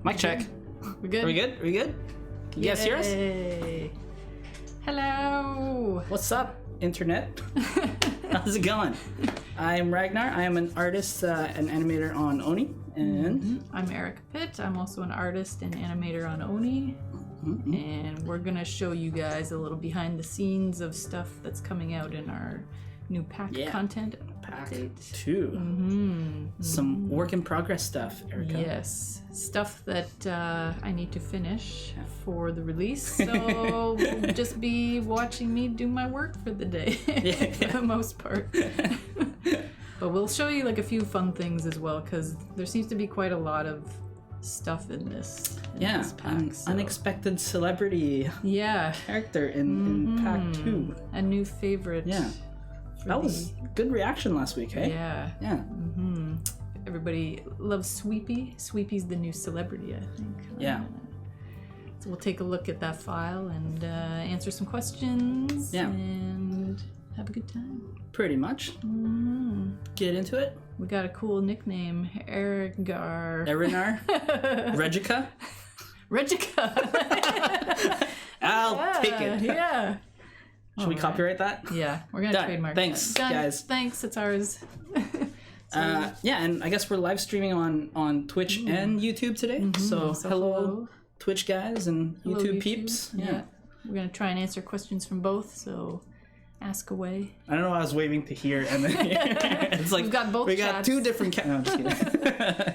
Mic check. We good? Are we good? Are we good? Can you guys hear us? Hello. What's up, internet? How's it going? I'm Ragnar. I am an artist and animator on Oni. And I'm Erica Pitt. I'm also an artist and animator on Oni. And we're going to show you guys a little behind the scenes of stuff that's coming out in our new pack content. Pack 2. Some work in progress stuff, Erica. Yes. Stuff that I need to finish for the release. So we'll just be watching me do my work for the day for the most part. But we'll show you like a few fun things as well, because there seems to be quite a lot of stuff in this. This pack, so. Unexpected celebrity character in pack 2. A new favorite. Yeah. That was good reaction last week, hey? Yeah. Yeah. Everybody loves Sweepy. Sweepy's the new celebrity, I think. Yeah. So we'll take a look at that file and answer some questions. Yeah. And have a good time. Pretty much. Get into it. We got a cool nickname, Erigar. Erinar? Regica? Regica. I'll take it. Yeah. Should we copyright that? Yeah, we're gonna trademark Thanks, that. guys. Thanks, it's ours. Yeah, and I guess we're live streaming on Twitch and YouTube today. So hello, Twitch guys and Hello, YouTube peeps. Yeah. We're gonna try and answer questions from both, so ask away. I don't know. I was waving to here and then it's like We've got both we got chats. two different. No, I'm just kidding.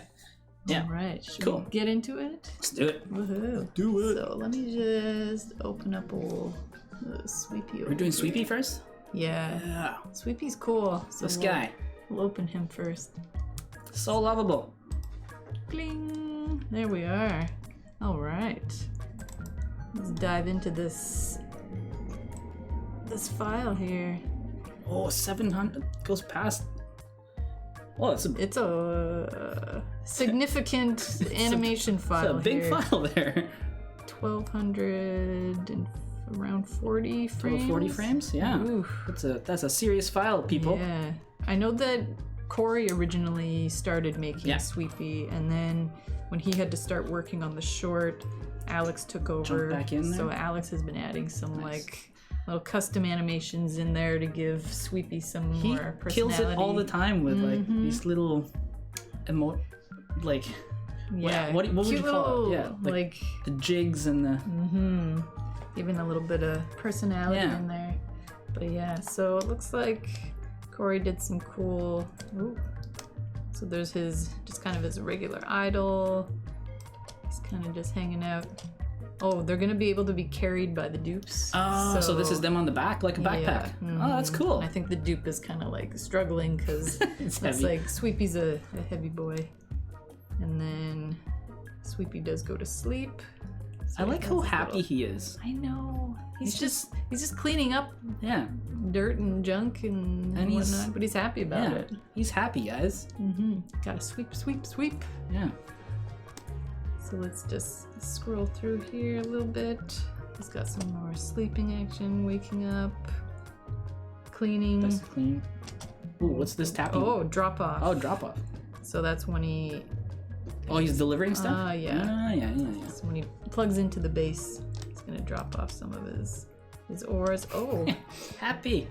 Yeah. All right. Should Cool. we get into it? Let's do it. Woohoo! Do it. So let me just open up old Sweepy. We're doing Sweepy first. Yeah. Yeah. Sweepy's cool. So This guy, We'll open him first. so lovable. Bling. There we are. All right. Let's dive into this file here. Oh, 700 goes past. Oh, it's a significant animation file. It's a big here. file there. 1200 and around 40 frames. 40 frames? Yeah. Oof. That's a serious file, people. Yeah. I know that Corey originally started making Sweepy, and then when he had to start working on the short, Alex took over. Jumped back in there. So Alex has been adding some like little custom animations in there to give Sweepy some more personality. He kills it all the time with like these little like what would you call it? Yeah, like the jigs and the even a little bit of personality in there. But yeah, so it looks like Corey did some cool. So there's his kind of his regular idol. He's kind of just hanging out. Oh, they're gonna be able to be carried by the dupes. Oh, so this is them on the back, like a backpack. Oh, that's cool. And I think the dupe is kind of like struggling because it's like Sweepy's a heavy boy, and then Sweepy does go to sleep. So I like how happy he is. I know. He's just cleaning up dirt and junk and whatnot, but he's happy about it. He's happy, guys. Gotta sweep. Yeah. So let's just scroll through here a little bit. He's got some more sleeping action, waking up, cleaning. That's clean. Ooh, what's this tapping? Oh, drop off. Oh, drop off. So that's when he... Oh, he's delivering stuff? Yeah. Yeah. So when he plugs into the base, he's gonna drop off some of his ores. Oh. Happy.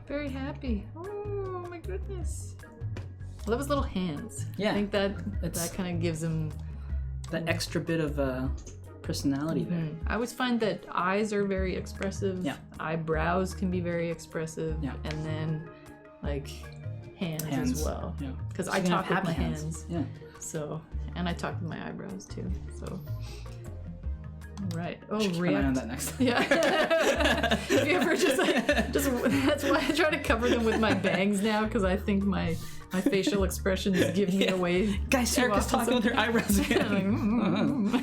Very happy. Oh my goodness. I love his little hands. Yeah. I think that kind of gives him that extra bit of personality there. I always find that eyes are very expressive. Yeah. Eyebrows can be very expressive. Yeah. And then like hands as well. Yeah. Because I talk with my hands. hands. Yeah. So, and I talk with my eyebrows too. So. All right. Oh, keep an eye on that next time. Yeah. If you ever just that's why I try to cover them with my bangs now, because I think my facial expressions give me away. Guys, Erica's talking with her eyebrows again.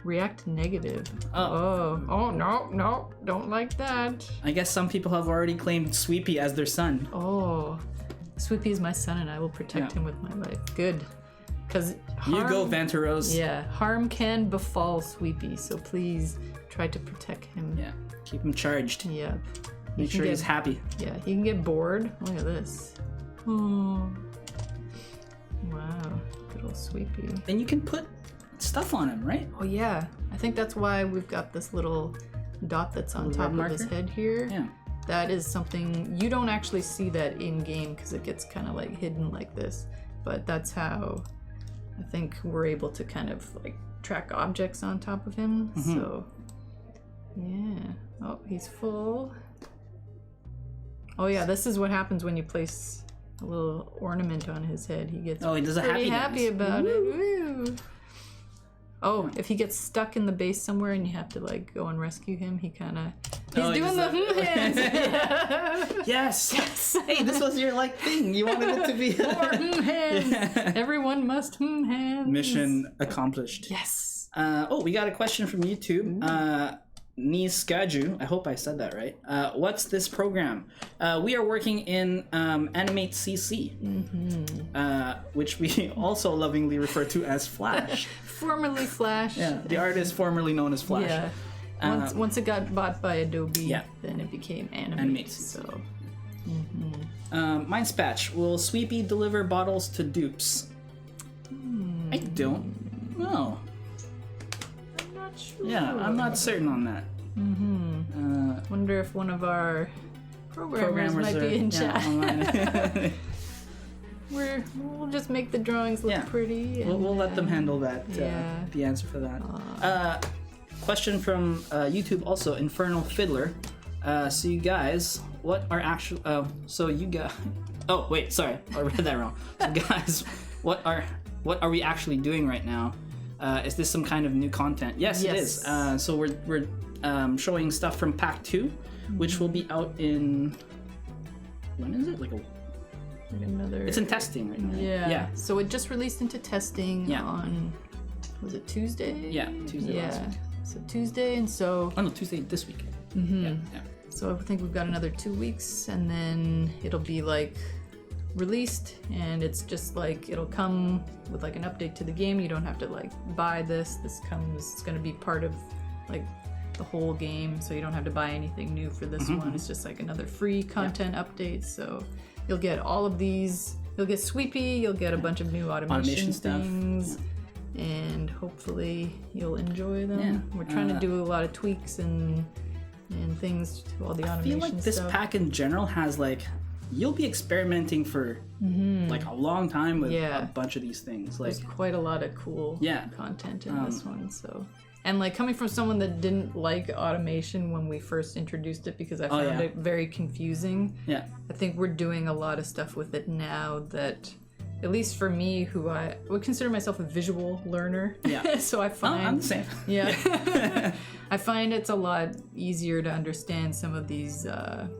React negative. Oh, no, don't like that. I guess some people have already claimed Sweepy as their son. Oh, Sweepy is my son, and I will protect him with my life. Good. Because you go, Vanteros. Yeah, harm can befall Sweepy, so please try to protect him. Yeah, keep him charged. Yep. Make sure he's happy. Yeah, he can get bored. Look at this. Oh. Wow. little sweepy. And you can put stuff on him, right? Oh yeah, I think that's why we've got this little dot that's on top of his head here. Yeah. That is something, you don't actually see that in game because it gets kind of like hidden like this, but that's how I think we're able to kind of like track objects on top of him. So yeah. Oh, he's full. Oh yeah, this is what happens when you place a little ornament on his head. He gets he does a pretty happy dance. about it. Woo. Oh, if he gets stuck in the base somewhere and you have to like go and rescue him, he kind of he's doing the hands. Yes. Hey, this was your like thing. You wanted it to be more hands. Yeah. Everyone must hands. Mission accomplished. Yes. We got a question from YouTube. Niskaju, I hope I said that right. What's this program? We are working in Animate CC, which we also lovingly refer to as Flash. Formerly Flash. Yeah, the artist formerly known as Flash. Yeah. Once it got bought by Adobe, then it became Animate. So. Mindspatch, will Sweepy deliver bottles to dupes? I don't know. Sure. Yeah, I'm not certain on that. Wonder if one of our programmers might be in chat. We'll just make the drawings look pretty. And, we'll let them handle that. The answer for that. Question from YouTube also, Infernal Fiddler. So you guys, what are actual? Oh wait, sorry, I read that wrong. So guys, what are we actually doing right now? Is this some kind of new content? Yes. It is. So we're showing stuff from Pack 2, which will be out in... When is it? It's in testing right now. Yeah. So it just released into testing on... Was it Tuesday? Yeah, Tuesday last week. So Tuesday, and so... Oh no, Tuesday this week. So I think we've got another 2 weeks, and then it'll be like... released, and it's just like it'll come with like an update to the game. You don't have to like buy this. It's going to be part of like the whole game, so you don't have to buy anything new for this one. It's just like another free content update. So you'll get all of these. You'll get Sweepy. You'll get a bunch of new automation things, and hopefully you'll enjoy them. We're trying to do a lot of tweaks and things to all the automation stuff. I feel like this pack in general has like. You'll be experimenting for like a long time with a bunch of these things. Like, there's quite a lot of cool content in this one. So, and like coming from someone that didn't like automation when we first introduced it because I found it very confusing. Yeah, I think we're doing a lot of stuff with it now that, at least for me, who I would consider myself a visual learner. Yeah. So I find I'm the same. Yeah. I find it's a lot easier to understand some of these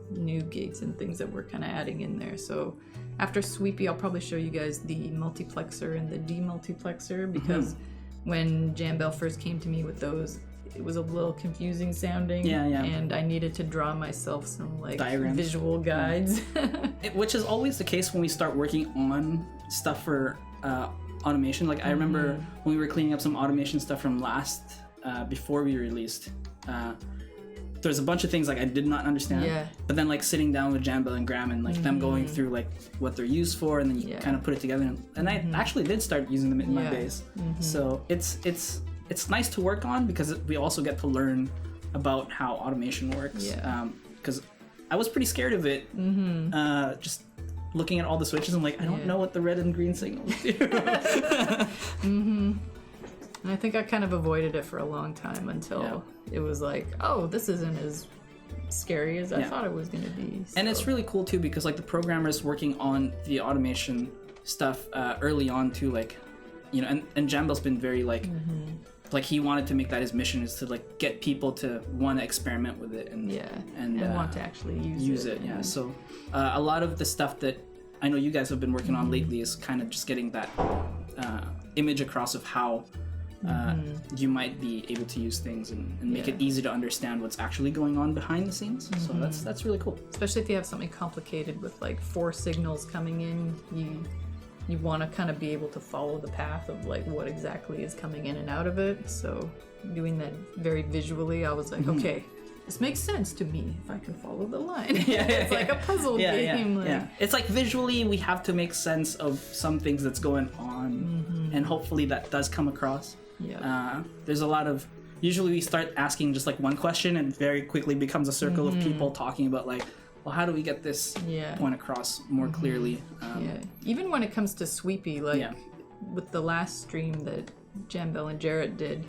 new gates and things that we're kind of adding in there. So after Sweepy, I'll probably show you guys the multiplexer and the demultiplexer because when Jambell first came to me with those, it was a little confusing sounding. And I needed to draw myself some like diagrams, visual guides. Which is always the case when we start working on stuff for automation. Like I remember when we were cleaning up some automation stuff from before we released, there's a bunch of things like I did not understand. But then like sitting down with Jambell and Graham and like them going through like what they're used for, and then you kind of put it together. And I actually did start using them in my base. So it's nice to work on because we also get to learn about how automation works. Because I was pretty scared of it. Just looking at all the switches, I'm like, I don't know what the red and green signals do. And I think I kind of avoided it for a long time until it was like, oh, this isn't as scary as I thought it was going to be. So. And it's really cool too because like the programmers working on the automation stuff early on too, like, you know, and Jambell's been very like he wanted to make that his mission is to like get people to want to experiment with it and want to actually use it. Yeah. So a lot of the stuff that I know you guys have been working on lately is kind of just getting that image across of how you might be able to use things and make it easy to understand what's actually going on behind the scenes. So that's really cool. Especially if you have something complicated with like 4 signals coming in, you want to kind of be able to follow the path of like what exactly is coming in and out of it. So doing that very visually, I was like, okay, this makes sense to me if I can follow the line. It's like a puzzle game. It's like visually we have to make sense of some things that's going on and hopefully that does come across. Yeah. There's a lot of, usually we start asking just like one question and very quickly becomes a circle of people talking about like, well, how do we get this point across more clearly? Even when it comes to Sweepy, like with the last stream that Jambel and Jarrett did,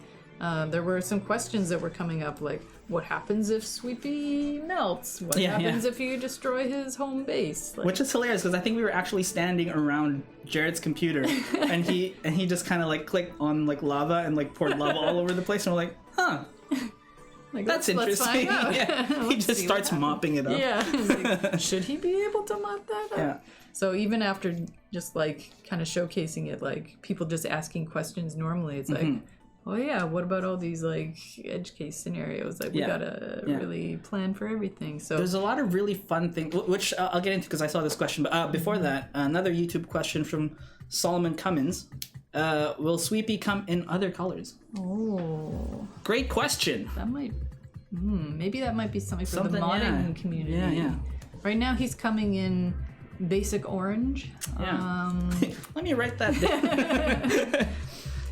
there were some questions that were coming up, like, what happens if Sweepy melts? What happens if you destroy his home base? Like, which is hilarious because I think we were actually standing around Jarrett's computer and he just kind of like clicked on like lava and like poured lava all over the place, and we're like, huh. like, That's interesting. He just starts mopping it up. Yeah. He's like, should he be able to mop that up? Yeah. So even after just like kind of showcasing it, like people just asking questions normally, it's like, oh yeah, what about all these like edge case scenarios? Like we gotta really plan for everything. So there's a lot of really fun things, which I'll get into because I saw this question. But before that, another YouTube question from Solomon Cummins. Will Sweepy come in other colors? Oh, great question. That might, maybe that might be something for the modding community. Yeah. Right now he's coming in basic orange. Yeah. Let me write that down.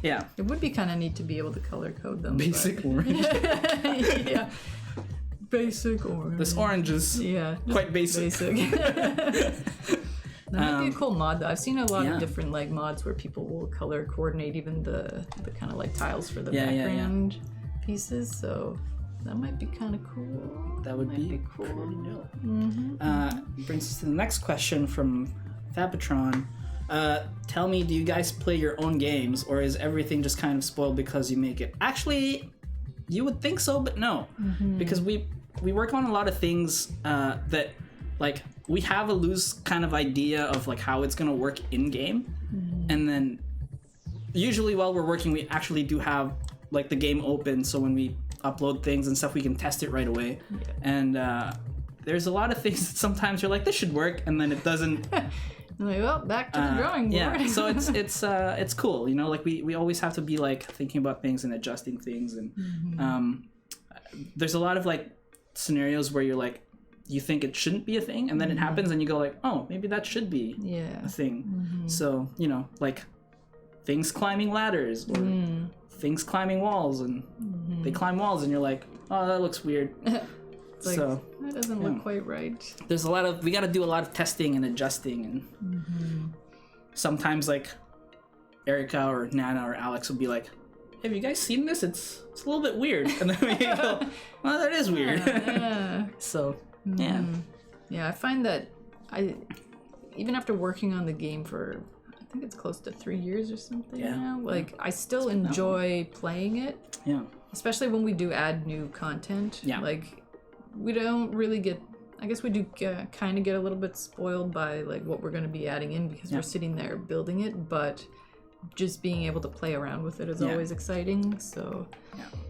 Yeah. It would be kind of neat to be able to color code them. Basic orange. Yeah. Basic orange. This orange is quite basic. That might be a cool mod though. I've seen a lot of different like mods where people will color coordinate even the kind of like tiles for the background pieces. So that might be kind of cool. That would be cool. Pretty dope. Brings us to the next question from Fabitron. Tell me, do you guys play your own games, or is everything just kind of spoiled because you make it? Actually, you would think so, but no, because we work on a lot of things that, like, we have a loose kind of idea of like how it's gonna work in game, and then usually while we're working, we actually do have like the game open, so when we upload things and stuff, we can test it right away. And there's a lot of things that sometimes you're like, this should work, and then it doesn't. Like, well, back to the drawing board. Yeah, so it's cool, you know, like we always have to be like thinking about things and adjusting things, and there's a lot of like scenarios where you're like, you think it shouldn't be a thing, and then it happens and you go like, oh, maybe that should be a thing. So, you know, like things climbing ladders or things climbing walls, and they climb walls and you're like, oh, that looks weird. Like, so that doesn't look quite right. There's we got to do a lot of testing and adjusting, and sometimes like Erica or Nana or Alex will be like, have you guys seen this? It's a little bit weird, and then we go, well, that is weird. So yeah, I find that even after working on the game for, I think it's close to 3 years or something now, like I still enjoy playing it. Yeah. Especially when we do add new content. Yeah. Like, we don't really get, I guess we do kind of get a little bit spoiled by like what we're going to be adding in because we're sitting there building it, but just being able to play around with it is always exciting. So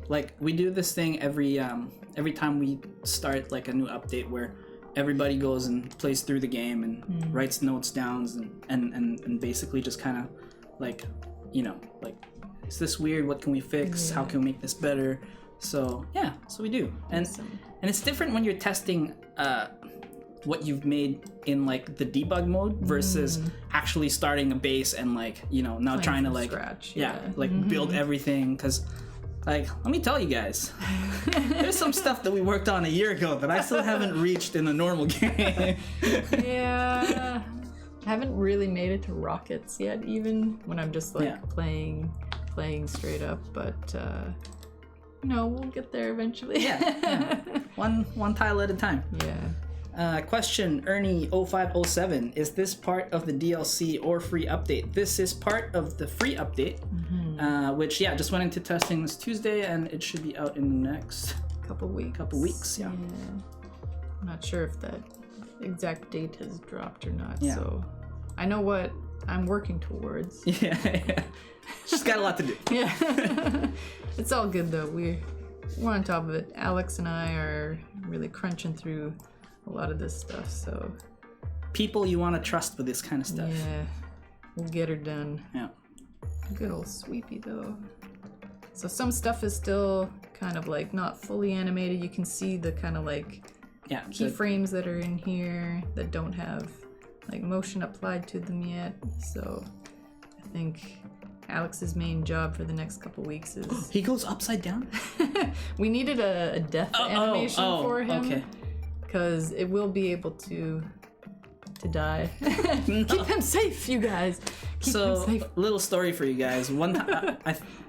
like we do this thing every time we start like a new update where everybody goes and plays through the game and writes notes down and basically just kind of like, you know, like, is this weird? What can we fix? How can we make this better? So so we do. And it's different when you're testing what you've made in like the debug mode versus actually starting a base and like, you know, now trying to like scratch, build everything, because like, let me tell you guys, there's some stuff that we worked on a year ago that I still haven't reached in the normal game. I haven't really made it to rockets yet, even when I'm just like playing straight up, but no, we'll get there eventually. One tile at a time. Question, Ernie0507, is this part of the DLC or free update? This is part of the free update, which just went into testing this Tuesday, and it should be out in the next couple weeks. I'm not sure if that exact date has dropped or not, so I know what I'm working towards. She's got a lot to do. It's all good though. We're on top of it. Alex and I are really crunching through a lot of this stuff, so people you want to trust with this kind of stuff. We'll get her done. Good old Sweepy though. So some stuff is still kind of like not fully animated. You can see the kind of like keyframes that are in here that don't have like motion applied to them yet. So I think Alex's main job for the next couple weeks is He goes upside down? we needed a death animation for him. Okay. Because it will be able to die. Keep him safe, you guys. Keep him safe. Little story for you guys. One time,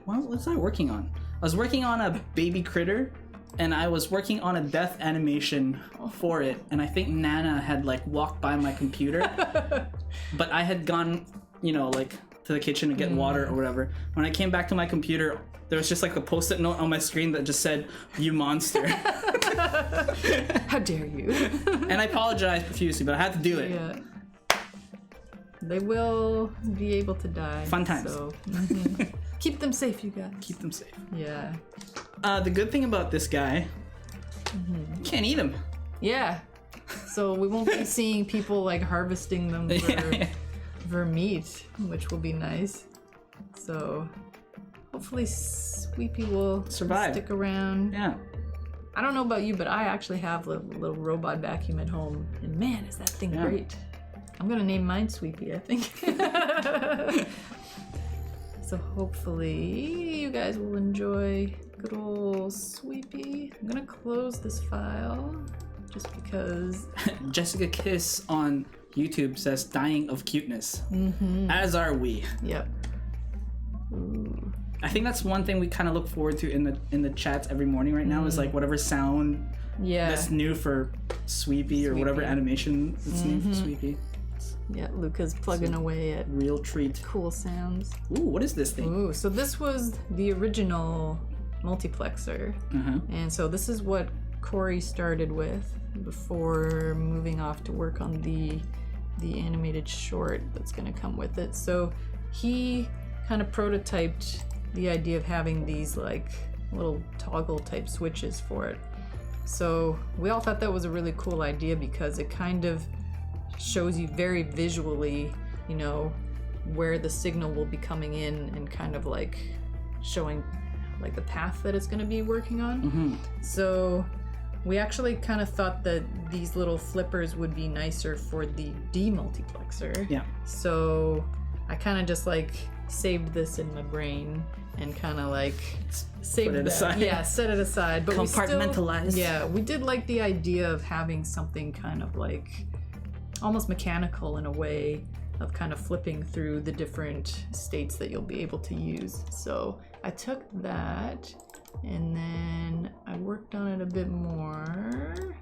what was I working on? I was working on a baby critter, and I was working on a death animation for it. And I think Nana had like walked by my computer, but I had gone, like to the kitchen to get water or whatever. When I came back to my computer, there was just like a post-it note on my screen that just said, "You monster." How dare you? And I apologized profusely, but I had to do it. Yeah. They will be able to die. Fun times. So, keep them safe, you guys. Keep them safe. Yeah. The good thing about this guy, you can't eat him. Yeah. So we won't be seeing people like harvesting them for meat, which will be nice. So hopefully Sweepy will survive. Stick around. Yeah. I don't know about you, but I actually have a little robot vacuum at home, and man, is that thing great. I'm gonna name mine Sweepy, I think. So hopefully you guys will enjoy good old Sweepy. I'm gonna close this file just because. Jessica Kiss on YouTube says dying of cuteness. As are we. Yep. Ooh. I think that's one thing we kind of look forward to in the chats every morning right now is like whatever sound that's new for Sweepy or whatever animation that's new for Sweepy. Yeah, Luca's plugging away at real treat. Cool sounds. Ooh, what is this thing? Ooh, so this was the original multiplexer. And so this is what Corey started with before moving off to work on the animated short that's going to come with it. So he kind of prototyped the idea of having these like little toggle type switches for it. So we all thought that was a really cool idea because it kind of shows you very visually, where the signal will be coming in and kind of like showing like the path that it's going to be working on. So we actually kind of thought that these little flippers would be nicer for the demultiplexer. Yeah. So I kind of just like saved this in my brain and kind of like saved it aside. Yeah, set it aside. But compartmentalized. We did like the idea of having something kind of like almost mechanical in a way of kind of flipping through the different states that you'll be able to use. So I took that and then I worked on it a bit more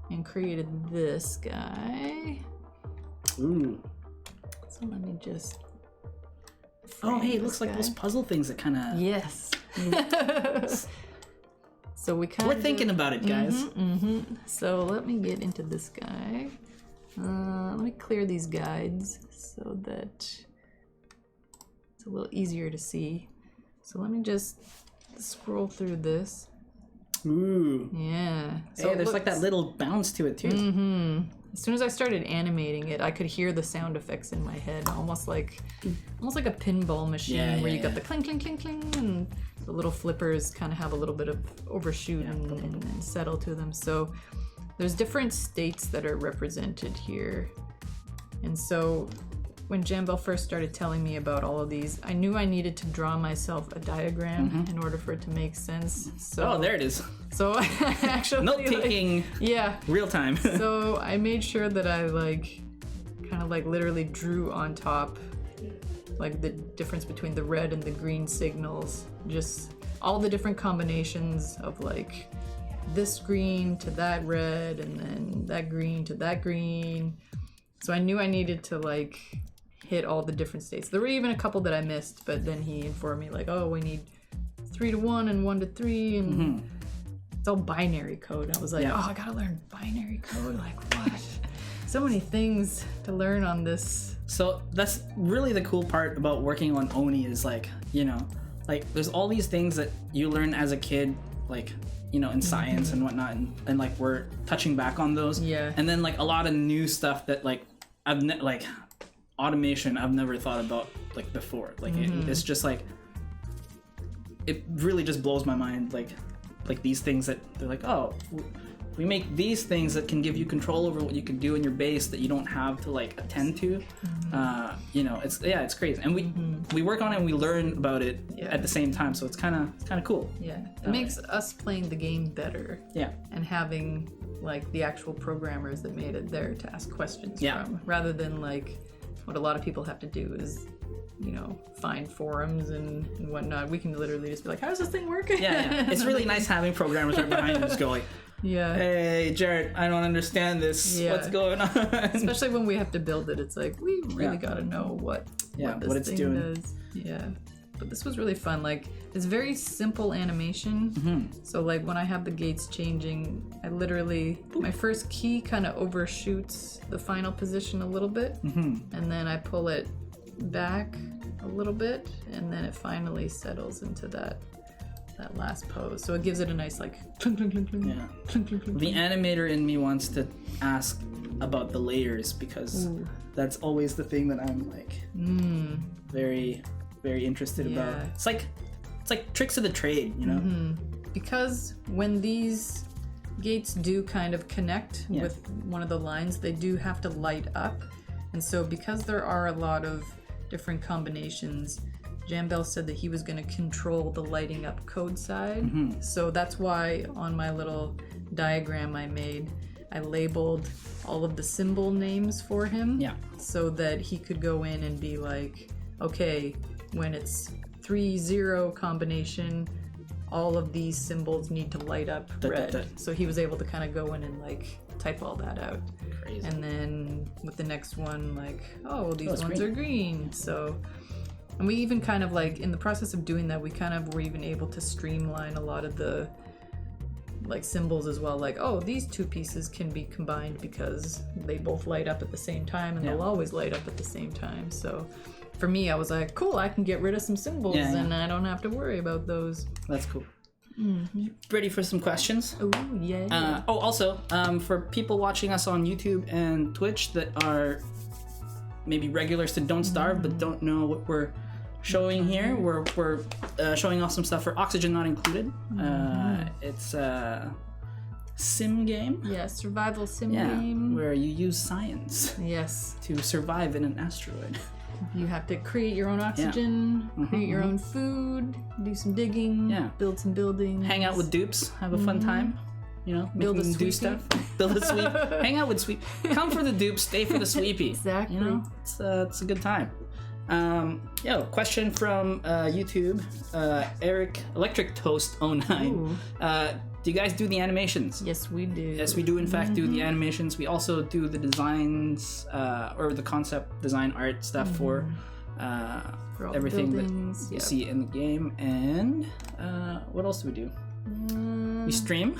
and created this guy. Ooh. So let me just... Oh, hey, it looks like those puzzle things that kind of... Yes. So we're thinking about it, guys. So let me get into this guy. Let me clear these guides so that it's a little easier to see. So let me just scroll through this. Ooh. Yeah. So hey, there's like that little bounce to it too. As soon as I started animating it, I could hear the sound effects in my head, almost like a pinball machine where you got the cling, cling, cling, cling, and the little flippers kind of have a little bit of overshoot and settle to them. So there's different states that are represented here. And so when Jambel first started telling me about all of these, I knew I needed to draw myself a diagram in order for it to make sense. So, there it is. So I actually note-taking real time. So I made sure that I kind of literally drew on top like the difference between the red and the green signals, just all the different combinations of like this green to that red and then that green to that green. So I knew I needed to like hit all the different states. There were even a couple that I missed, but then he informed me like, oh, we need 3 to 1 and 1 to 3 and it's all binary code. I was like, oh, I gotta learn binary code. Like what? So many things to learn on this. So that's really the cool part about working on Oni is like, there's all these things that you learn as a kid, like, in science and whatnot, and like we're touching back on those. Yeah. And then like a lot of new stuff that like automation I've never thought about like before. Like it's just like it really just blows my mind. Like these things that they're like, oh, we make these things that can give you control over what you can do in your base that you don't have to like attend to. You know, it's crazy, and we work on it and we learn about it at the same time, so it's kind of cool. Yeah, it makes us playing the game better. Yeah, and having like the actual programmers that made it there to ask questions from, rather than like what a lot of people have to do is, you know, find forums and whatnot. We can literally just be like, how's this thing working? Yeah. It's really nice having programmers right behind you just go like, hey, Jared, I don't understand this. Yeah. What's going on? Especially when we have to build it, it's like, we really got to know what this thing doing. Does. Yeah. But this was really fun. Like, it's very simple animation. So, like, when I have the gates changing, I literally, my first key kind of overshoots the final position a little bit. And then I pull it back a little bit, and then it finally settles into that last pose. So it gives it a nice like clink, clink, clink, clink, clink, clink, clink. The animator in me wants to ask about the layers because that's always the thing that I'm like very, very interested about. It's like tricks of the trade, you know? Because when these gates do kind of connect with one of the lines, they do have to light up. And so because there are a lot of different combinations, Jambel said that he was going to control the lighting up code side. So that's why on my little diagram I made, I labeled all of the symbol names for him. So that he could go in and be like, okay, when it's 3-0 combination, all of these symbols need to light up red. So he was able to kind of go in and like type all that out. Crazy. And then with the next one, like, these ones are green. So, and we even kind of like, in the process of doing that, we kind of were even able to streamline a lot of the like symbols as well. Like, these two pieces can be combined because they both light up at the same time, and they'll always light up at the same time. So for me, I was like, cool, I can get rid of some symbols and I don't have to worry about those. That's cool. Ready for some questions? Oh, yeah. Also, for people watching us on YouTube and Twitch that are maybe regulars to Don't Starve but don't know what we're showing here, we're showing off some stuff for Oxygen Not Included. It's a sim game. Yeah, survival sim game. Where you use science to survive in an asteroid. You have to create your own oxygen, create your own food, do some digging, build some buildings. Hang out with dupes, have a fun time. You know, build a do stuff. Build a sweep. Hang out with sweep. Come for the dupes, stay for the sweepy. Exactly. You know, it's a good time. Question from YouTube. Eric Electric Toast 09. Do you guys do the animations? Yes, we do. Yes, we do in fact do the animations. We also do the designs or the concept design art stuff for everything that you see in the game. And what else do we do? We stream.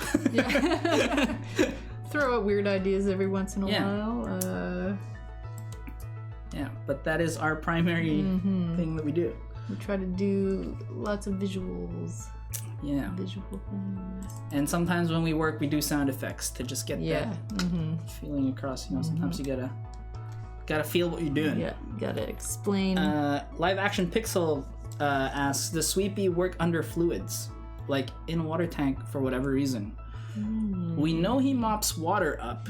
Throw out weird ideas every once in a while. But that is our primary thing that we do. We try to do lots of visuals. Visual things. And sometimes when we work, we do sound effects to just get that feeling across. You know, sometimes you gotta feel what you're doing. Yeah, gotta explain. Live Action Pixel asks, does Sweepy work under fluids, like in a water tank for whatever reason? We know he mops water up.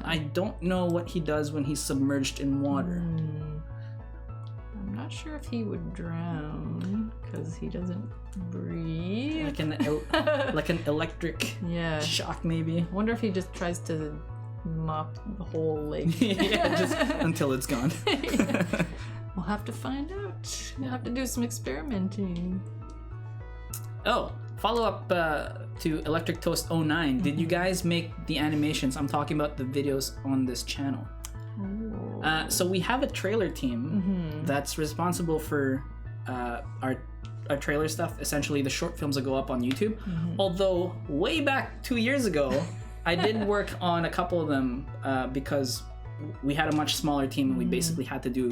I don't know what he does when he's submerged in water. I'm not sure if he would drown because he doesn't breathe. Like an electric shock, maybe. I wonder if he just tries to mop the whole lake. Just until it's gone. We'll have to find out. We'll have to do some experimenting. Follow up to Electric Toast 09. Did you guys make the animations? I'm talking about the videos on this channel. So we have a trailer team that's responsible for our trailer stuff, essentially the short films that go up on YouTube. Although way back 2 years ago, I did work on a couple of them because we had a much smaller team and we basically had to do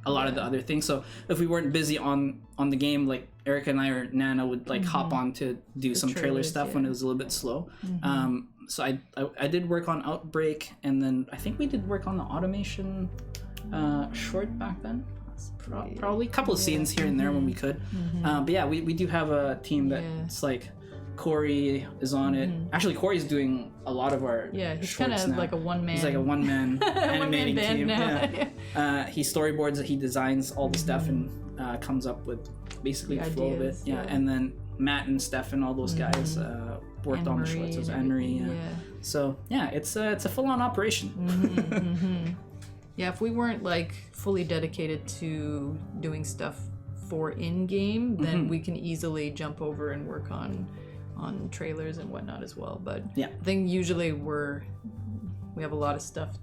a lot of the other things. So if we weren't busy on the game, like Erica and I or Nana would like hop on to do some trailer stuff when it was a little bit slow. So I did work on Outbreak, and then I think we did work on the automation short back then. Probably a couple of scenes here and there when we could. But yeah, we do have a team that's like Corey is on it. Actually, Corey's doing a lot of our Yeah, he's kind of like a one-man. He's like a one-man animating band team. now. Yeah. He storyboards it, he designs all the stuff, and comes up with basically the flow of it. ideas, Yeah. yeah. And then Matt and Steph and all those guys worked on the shorts. It was Anne-Marie. Yeah. So yeah, it's a full-on operation. Yeah, if we weren't like fully dedicated to doing stuff for in-game, then we can easily jump over and work on trailers and whatnot as well. But Yeah. I think usually we have a lot of stuff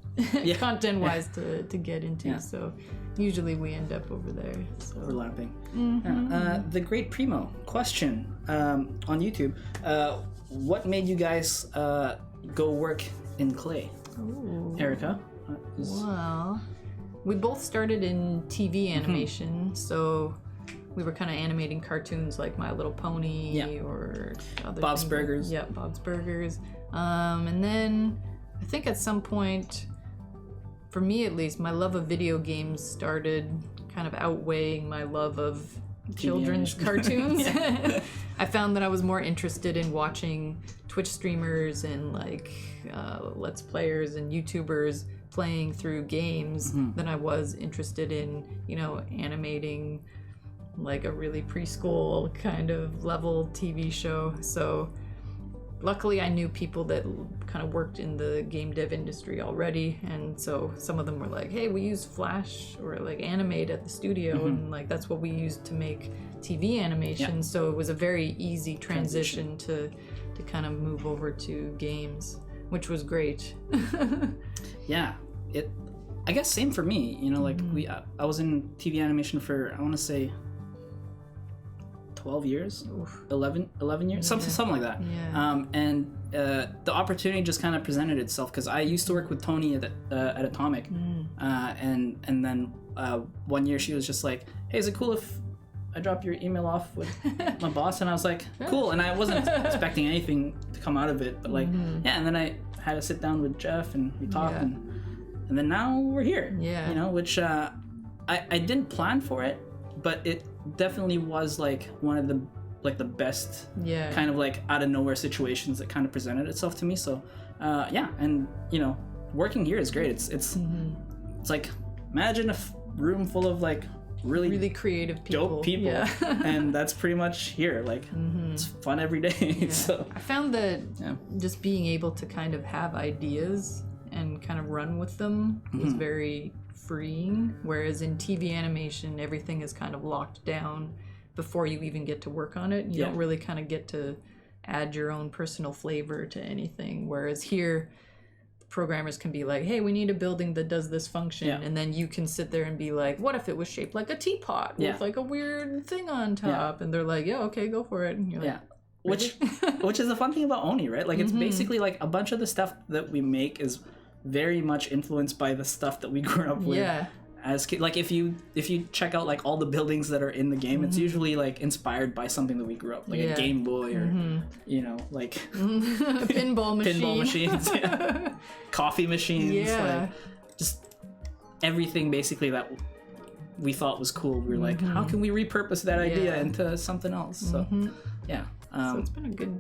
content-wise to get into. Yeah. So usually we end up over there. So. Overlapping. Yeah. The Great Primo question on YouTube. What made you guys go work in clay? Ooh. Erica? Well, we both started in TV animation, so we were kind of animating cartoons like My Little Pony or other Bob's things. Burgers. Yeah, Bob's Burgers. And then I think at some point, for me at least, my love of video games started kind of outweighing my love of children's cartoons. I found that I was more interested in watching Twitch streamers and like Let's Players and YouTubers playing through games than I was interested in, animating like a really preschool kind of level TV show. So luckily I knew people that kind of worked in the game dev industry already, and so some of them were like, hey, we use Flash or like Animate at the studio, and like that's what we used to make TV animation. So it was a very easy transition to kind of move over to games, which was great. Yeah, I guess same for me. Like I was in TV animation for, I want to say 12 years, 11 years, something like that. Yeah. And the opportunity just kind of presented itself because I used to work with Tony at Atomic, and then one year she was just like, "Hey, is it cool if I drop your email off with my boss?" And I was like, "Cool." And I wasn't expecting anything to come out of it, but like, yeah. And then I had to sit down with Jeff and we talked, and then now we're here. Yeah. Which I didn't plan for it, but it definitely was like one of the best kind of like out of nowhere situations that kind of presented itself to me. So and working here is great. It's like, imagine a room full of like really creative people, dope people, and that's pretty much here. Like it's fun every day. So I found that just being able to kind of have ideas and kind of run with them was very freeing, whereas in TV animation everything is kind of locked down before you even get to work on it. You don't really kind of get to add your own personal flavor to anything, whereas here programmers can be like, hey, we need a building that does this function, and then you can sit there and be like, what if it was shaped like a teapot with like a weird thing on top? And they're like, yeah, okay, go for it. And you're like, which is the fun thing about Oni, right? Like it's basically like a bunch of the stuff that we make is very much influenced by the stuff that we grew up with as kids. Like if you check out like all the buildings that are in the game, it's usually like inspired by something that we grew up, like a Game Boy or like a pinball machines, coffee machines, like just everything basically that we thought was cool. We were like, how can we repurpose that idea into something else? So so it's been a good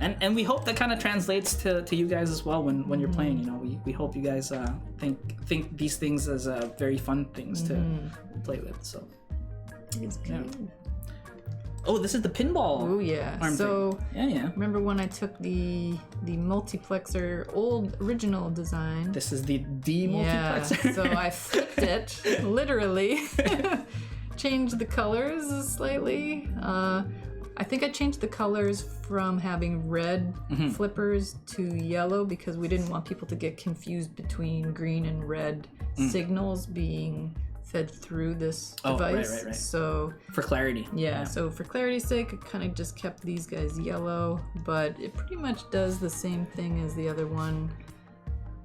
and we hope that kind of translates to you guys as well when you're playing. We hope you guys think these things as very fun things to play with. So it's good. Oh, this is the pinball. Oh yeah. Arm so thing. Remember when I took the multiplexer old original design? This is the multiplexer. So I flipped it literally, changed the colors slightly. I think I changed the colors from having red flippers to yellow because we didn't want people to get confused between green and red signals being fed through this device. Right. So for clarity. So for clarity's sake, I kind of just kept these guys yellow, but it pretty much does the same thing as the other one.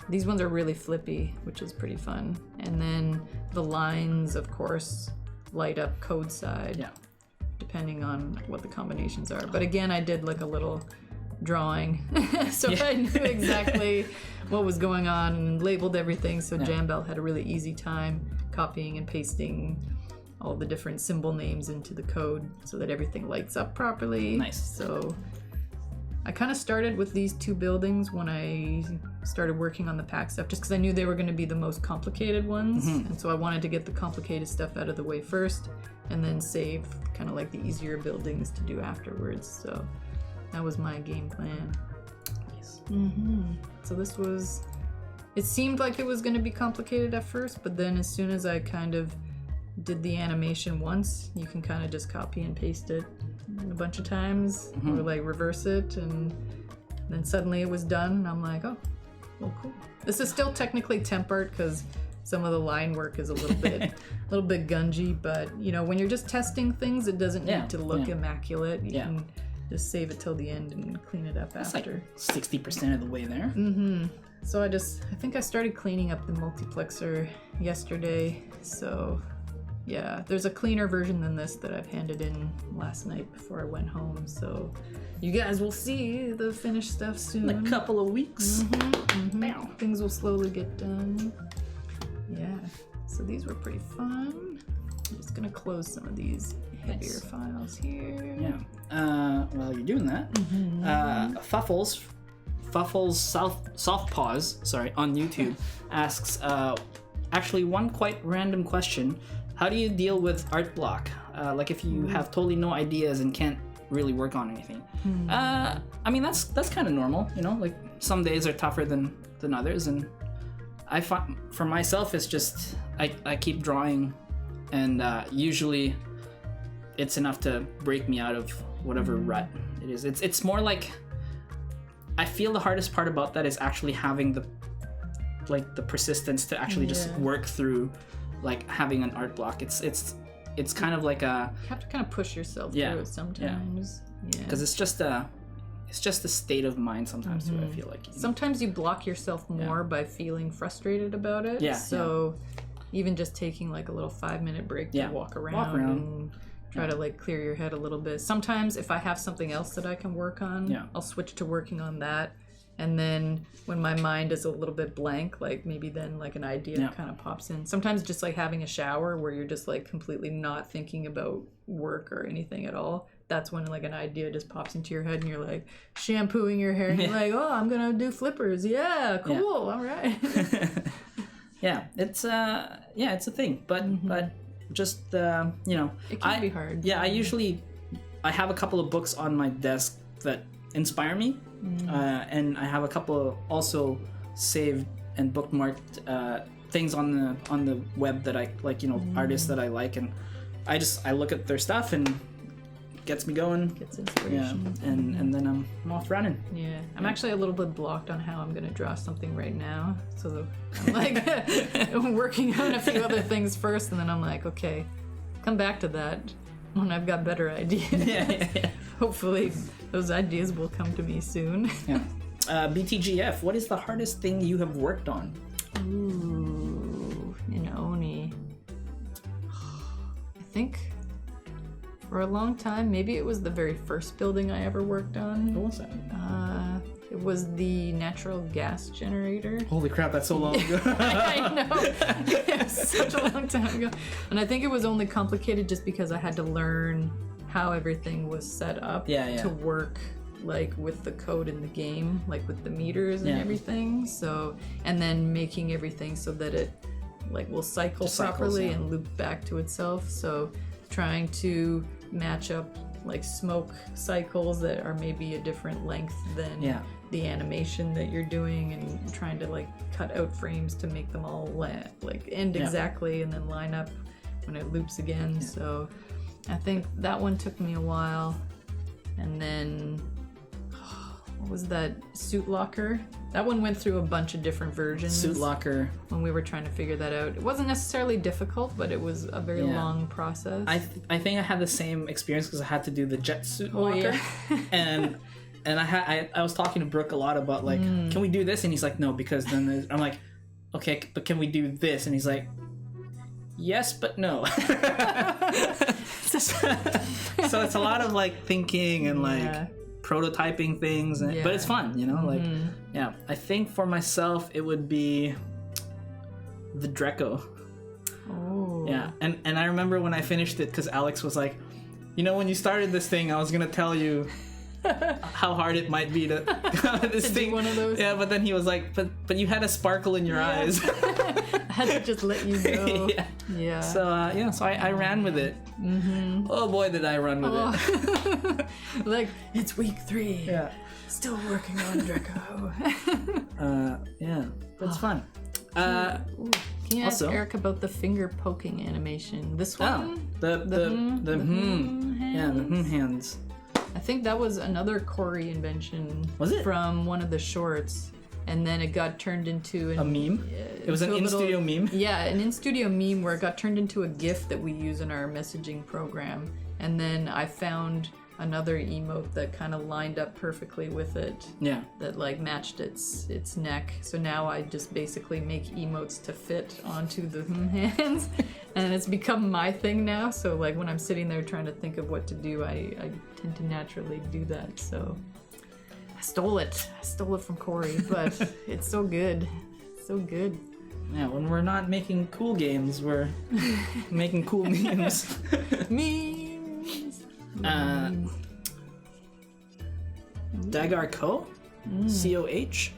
These ones are really flippy, which is pretty fun. And then the lines, of course, light up code side. Depending on what the combinations are. But again, I did like a little drawing so I knew exactly what was going on and labeled everything, so Jambel had a really easy time copying and pasting all the different symbol names into the code so that everything lights up properly. Nice. So I kind of started with these 2 buildings when I started working on the pack stuff, just because I knew they were going to be the most complicated ones. And so I wanted to get the complicated stuff out of the way first, and then save kind of like the easier buildings to do afterwards. So that was my game plan. Nice. So this was... It seemed like it was going to be complicated at first, but then as soon as I kind of did the animation once, you can kind of just copy and paste it a bunch of times, or like reverse it, and then suddenly it was done, and I'm like, oh, well, cool. This is still technically temp art because some of the line work is a little bit gungy, but you know, when you're just testing things, it doesn't need to look immaculate. You can just save it till the end and clean it up after. It's like 60% of the way there. So I think I started cleaning up the multiplexer yesterday, so yeah, there's a cleaner version than this that I've handed in last night before I went home, so you guys will see the finished stuff soon. In a couple of weeks. Things will slowly get done. Yeah, so these were pretty fun. I'm just gonna close some of these heavier files here. Yeah. While you're doing that, Fuffles Soft Paws, on YouTube asks actually one quite random question. How do you deal with art block? Like if you have totally no ideas and can't really work on anything. I mean, that's kind of normal, you know, like some days are tougher than others, and I find for myself it's just I keep drawing, and usually it's enough to break me out of whatever rut it is. It's more like I feel the hardest part about that is actually having the persistence to actually just work through like having an art block. It's kind of like a... You have to kind of push yourself through it sometimes. Yeah. Because it's just a state of mind sometimes too, I feel like. Sometimes you block yourself more by feeling frustrated about it. So even just taking like a little 5-minute break to walk around and try to like clear your head a little bit. Sometimes if I have something else that I can work on, I'll switch to working on that. And then when my mind is a little bit blank, like maybe then like an idea kind of pops in. Sometimes just like having a shower where you're just like completely not thinking about work or anything at all. That's when like an idea just pops into your head and you're like shampooing your hair and you're like, oh, I'm gonna do flippers. Yeah, cool. All right. It's a thing. But just you know, it can be hard. Yeah, I have a couple of books on my desk that inspire me. And I have a couple also saved and bookmarked things on the web that I like, you know, artists that I like, and I look at their stuff and it gets me going. Gets inspiration. Yeah, and then I'm off running. Yeah, I'm actually a little bit blocked on how I'm gonna draw something right now, so I'm like I'm working on a few other things first, and then I'm like, okay, come back to that when I've got better ideas. Hopefully those ideas will come to me soon. BTGF, what is the hardest thing you have worked on? Ooh, in Oni. I think for a long time, maybe it was the very first building I ever worked on. What was that? It was the natural gas generator. Holy crap, that's so long ago. I know. It was such a long time ago. And I think it was only complicated just because I had to learn how everything was set up to work like with the code in the game, like with the meters and everything. So, and then making everything so that it like will cycle properly and loop back to itself. So trying to match up like smoke cycles that are maybe a different length than the animation that you're doing, and trying to like cut out frames to make them all like end exactly and then line up when it loops again. So I think that one took me a while. And then what was that? Suit Locker? That one went through a bunch of different versions. Suit Locker. When we were trying to figure that out. It wasn't necessarily difficult, but it was a very long process. I think I had the same experience because I had to do the jet suit locker. and I was talking to Brooke a lot about like, can we do this? And he's like, no, because then I'm like, okay, but can we do this? And he's like, yes, but no. So it's a lot of like thinking and like prototyping things, but it's fun, you know. Like, I think for myself it would be the Dreco. And I remember when I finished it, because Alex was like, you know, when you started this thing, I was gonna tell you how hard it might be to this To do thing. one of those. Yeah, but then he was like, but you had a sparkle in your eyes. I had to just let you know. Yeah. So I ran with it. Oh boy, did I run with it. Like, it's week 3. Yeah. Still working on Draco. Yeah, that's fun. Ooh. Can you ask Also- Eric about the finger poking animation? This one? The hands. I think that was another Corey invention. Was it? From one of the shorts. And then it got turned into A meme? It was an in-studio meme? Yeah, an in-studio meme where it got turned into a GIF that we use in our messaging program. And then I found another emote that kind of lined up perfectly with it. Yeah. That like matched its neck. So now I just basically make emotes to fit onto the hands. And it's become my thing now. So like when I'm sitting there trying to think of what to do, I tend to naturally do that. So I stole it. I stole it from Corey, but it's so good. So good. Yeah, when we're not making cool games, we're making cool memes. Memes. Dagar Co? C-O-H?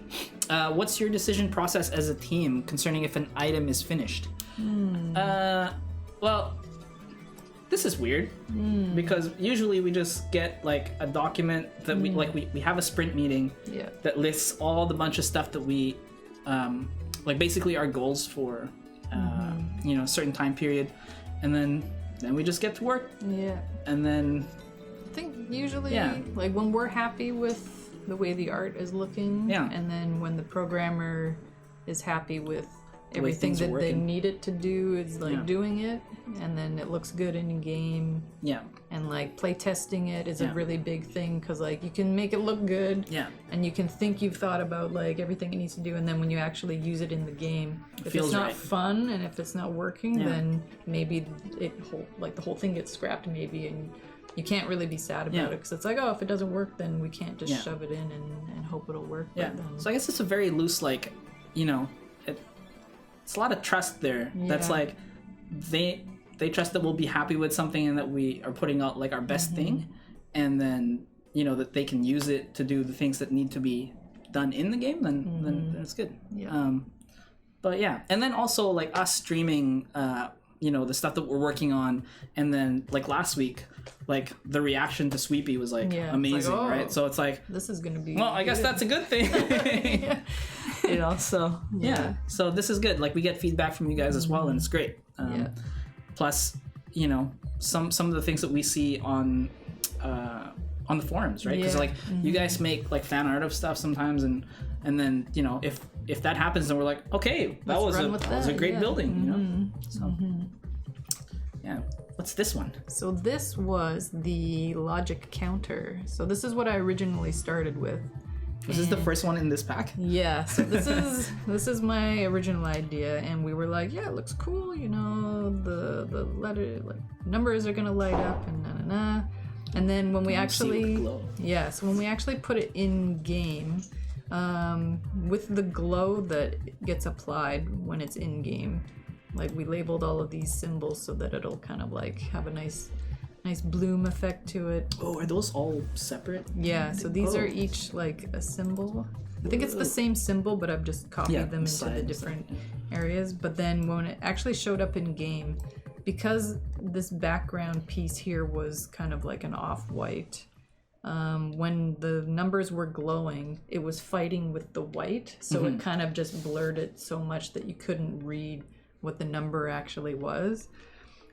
What's your decision process as a team concerning if an item is finished? Well, this is weird because usually we just get like a document that we have a sprint meeting that lists all the bunch of stuff that we like basically our goals for a certain time period, and then we just get to work. Yeah. And then I think usually like when we're happy with the way the art is looking, and then when the programmer is happy with everything that they need it to do is like doing it, and then it looks good in game. Yeah. And like play testing it is a really big thing because like you can make it look good. Yeah. And you can think you've thought about like everything it needs to do, and then when you actually use it in the game, if it's not fun and if it's not working, then maybe the whole thing gets scrapped maybe, and you can't really be sad about it because it's like, oh, if it doesn't work, then we can't just shove it in and hope it'll work. Yeah. So I guess it's a very loose it's a lot of trust there. That's like they trust that we'll be happy with something and that we are putting out like our best thing, and then that they can use it to do the things that need to be done in the game. Then it's good. Yeah. But yeah, and then also like us streaming, the stuff that we're working on, and then like last week, like the reaction to Sweepy was like amazing, like, right? So it's like this is gonna be well, I guess that's a good thing. So so this is good. Like we get feedback from you guys as well, and it's great. Plus, some of the things that we see on the forums, right? Because like you guys make like fan art of stuff sometimes, and then if that happens, then we're like, okay, that was a great building, So yeah. What's this one? So this was the logic counter. So this is what I originally started with. Was this the first one in this pack? Yeah. So this is my original idea, and we were like, yeah, it looks cool. The letter like numbers are gonna light up and na. And then when we actually so when we actually put it in game, with the glow that gets applied when it's in game. Like we labeled all of these symbols so that it'll kind of like have a nice bloom effect to it. Oh, are those all separate? Yeah, so these are each like a symbol. I think it's the same symbol, but I've just copied them into the different areas. But then when it actually showed up in game, because this background piece here was kind of like an off-white, when the numbers were glowing, it was fighting with the white, so it kind of just blurred it so much that you couldn't read what the number actually was.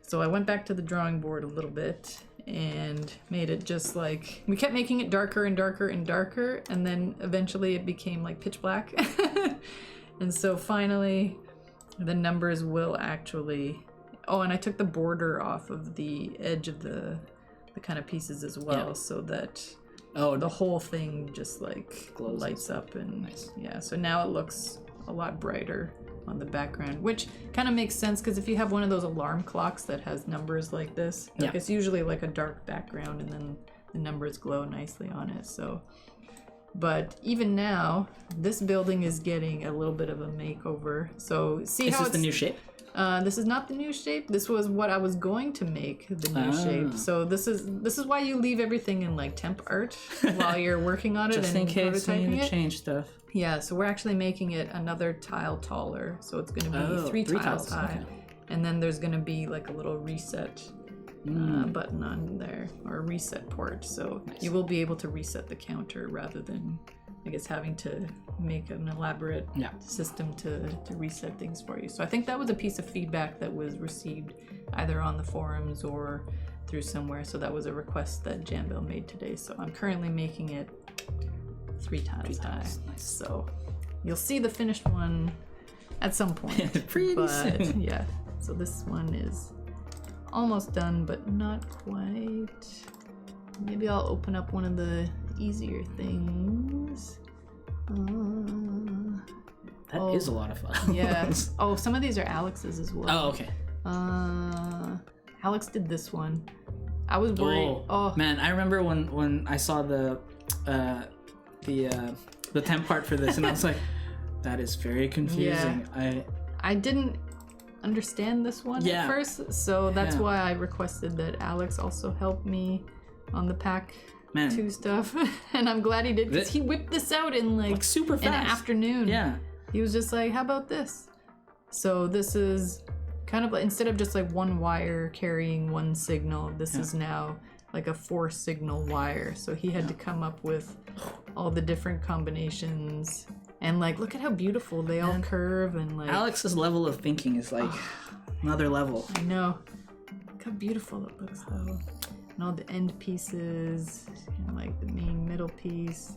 So I went back to the drawing board a little bit and made it just like, we kept making it darker and darker and darker, and then eventually it became like pitch black. And so finally the numbers will actually, and I took the border off of the edge of the kind of pieces as well, so that the whole thing just like glows, lights up, and so now it looks a lot brighter on the background, which kind of makes sense because if you have one of those alarm clocks that has numbers like this, it's usually like a dark background and then the numbers glow nicely on it. So But even now, this building is getting a little bit of a makeover. So see how it's the new shape? This is not the new shape. This was what I was going to make the new shape. So this is why you leave everything in like temp art while you're working on it Just and in case we prototyping need to it. change stuff. Yeah, so we're actually making it another tile taller. So it's going to be three tiles high. Okay. And then there's going to be like a little reset button on there, or a reset port. So you will be able to reset the counter rather than, I guess, having to make an elaborate system to reset things for you. So I think that was a piece of feedback that was received either on the forums or through somewhere. So that was a request that Jambil made today. So I'm currently making it 3 tiles high. Nice. So you'll see the finished one at some point. Pretty soon. Yeah. So this one is almost done, but not quite. Maybe I'll open up one of the easier things. That is a lot of fun. Yeah. Oh, some of these are Alex's as well. Oh, okay. Alex did this one. I was worried. Oh man, I remember when I saw the temp part for this, and I was like, that is very confusing. Yeah. I didn't understand this one at first, so that's why I requested that Alex also help me on the pack 2 stuff. And I'm glad he did, because he whipped this out in like super fast. an afternoon. Yeah. He was just like, how about this? So this is kind of like, instead of just like one wire carrying one signal, this is now like a 4 signal wire. So he had to come up with all the different combinations. And like, look at how beautiful they all curve, and like Alex's level of thinking is like another level. I know. Look how beautiful it looks though. And all the end pieces, and like the main middle piece.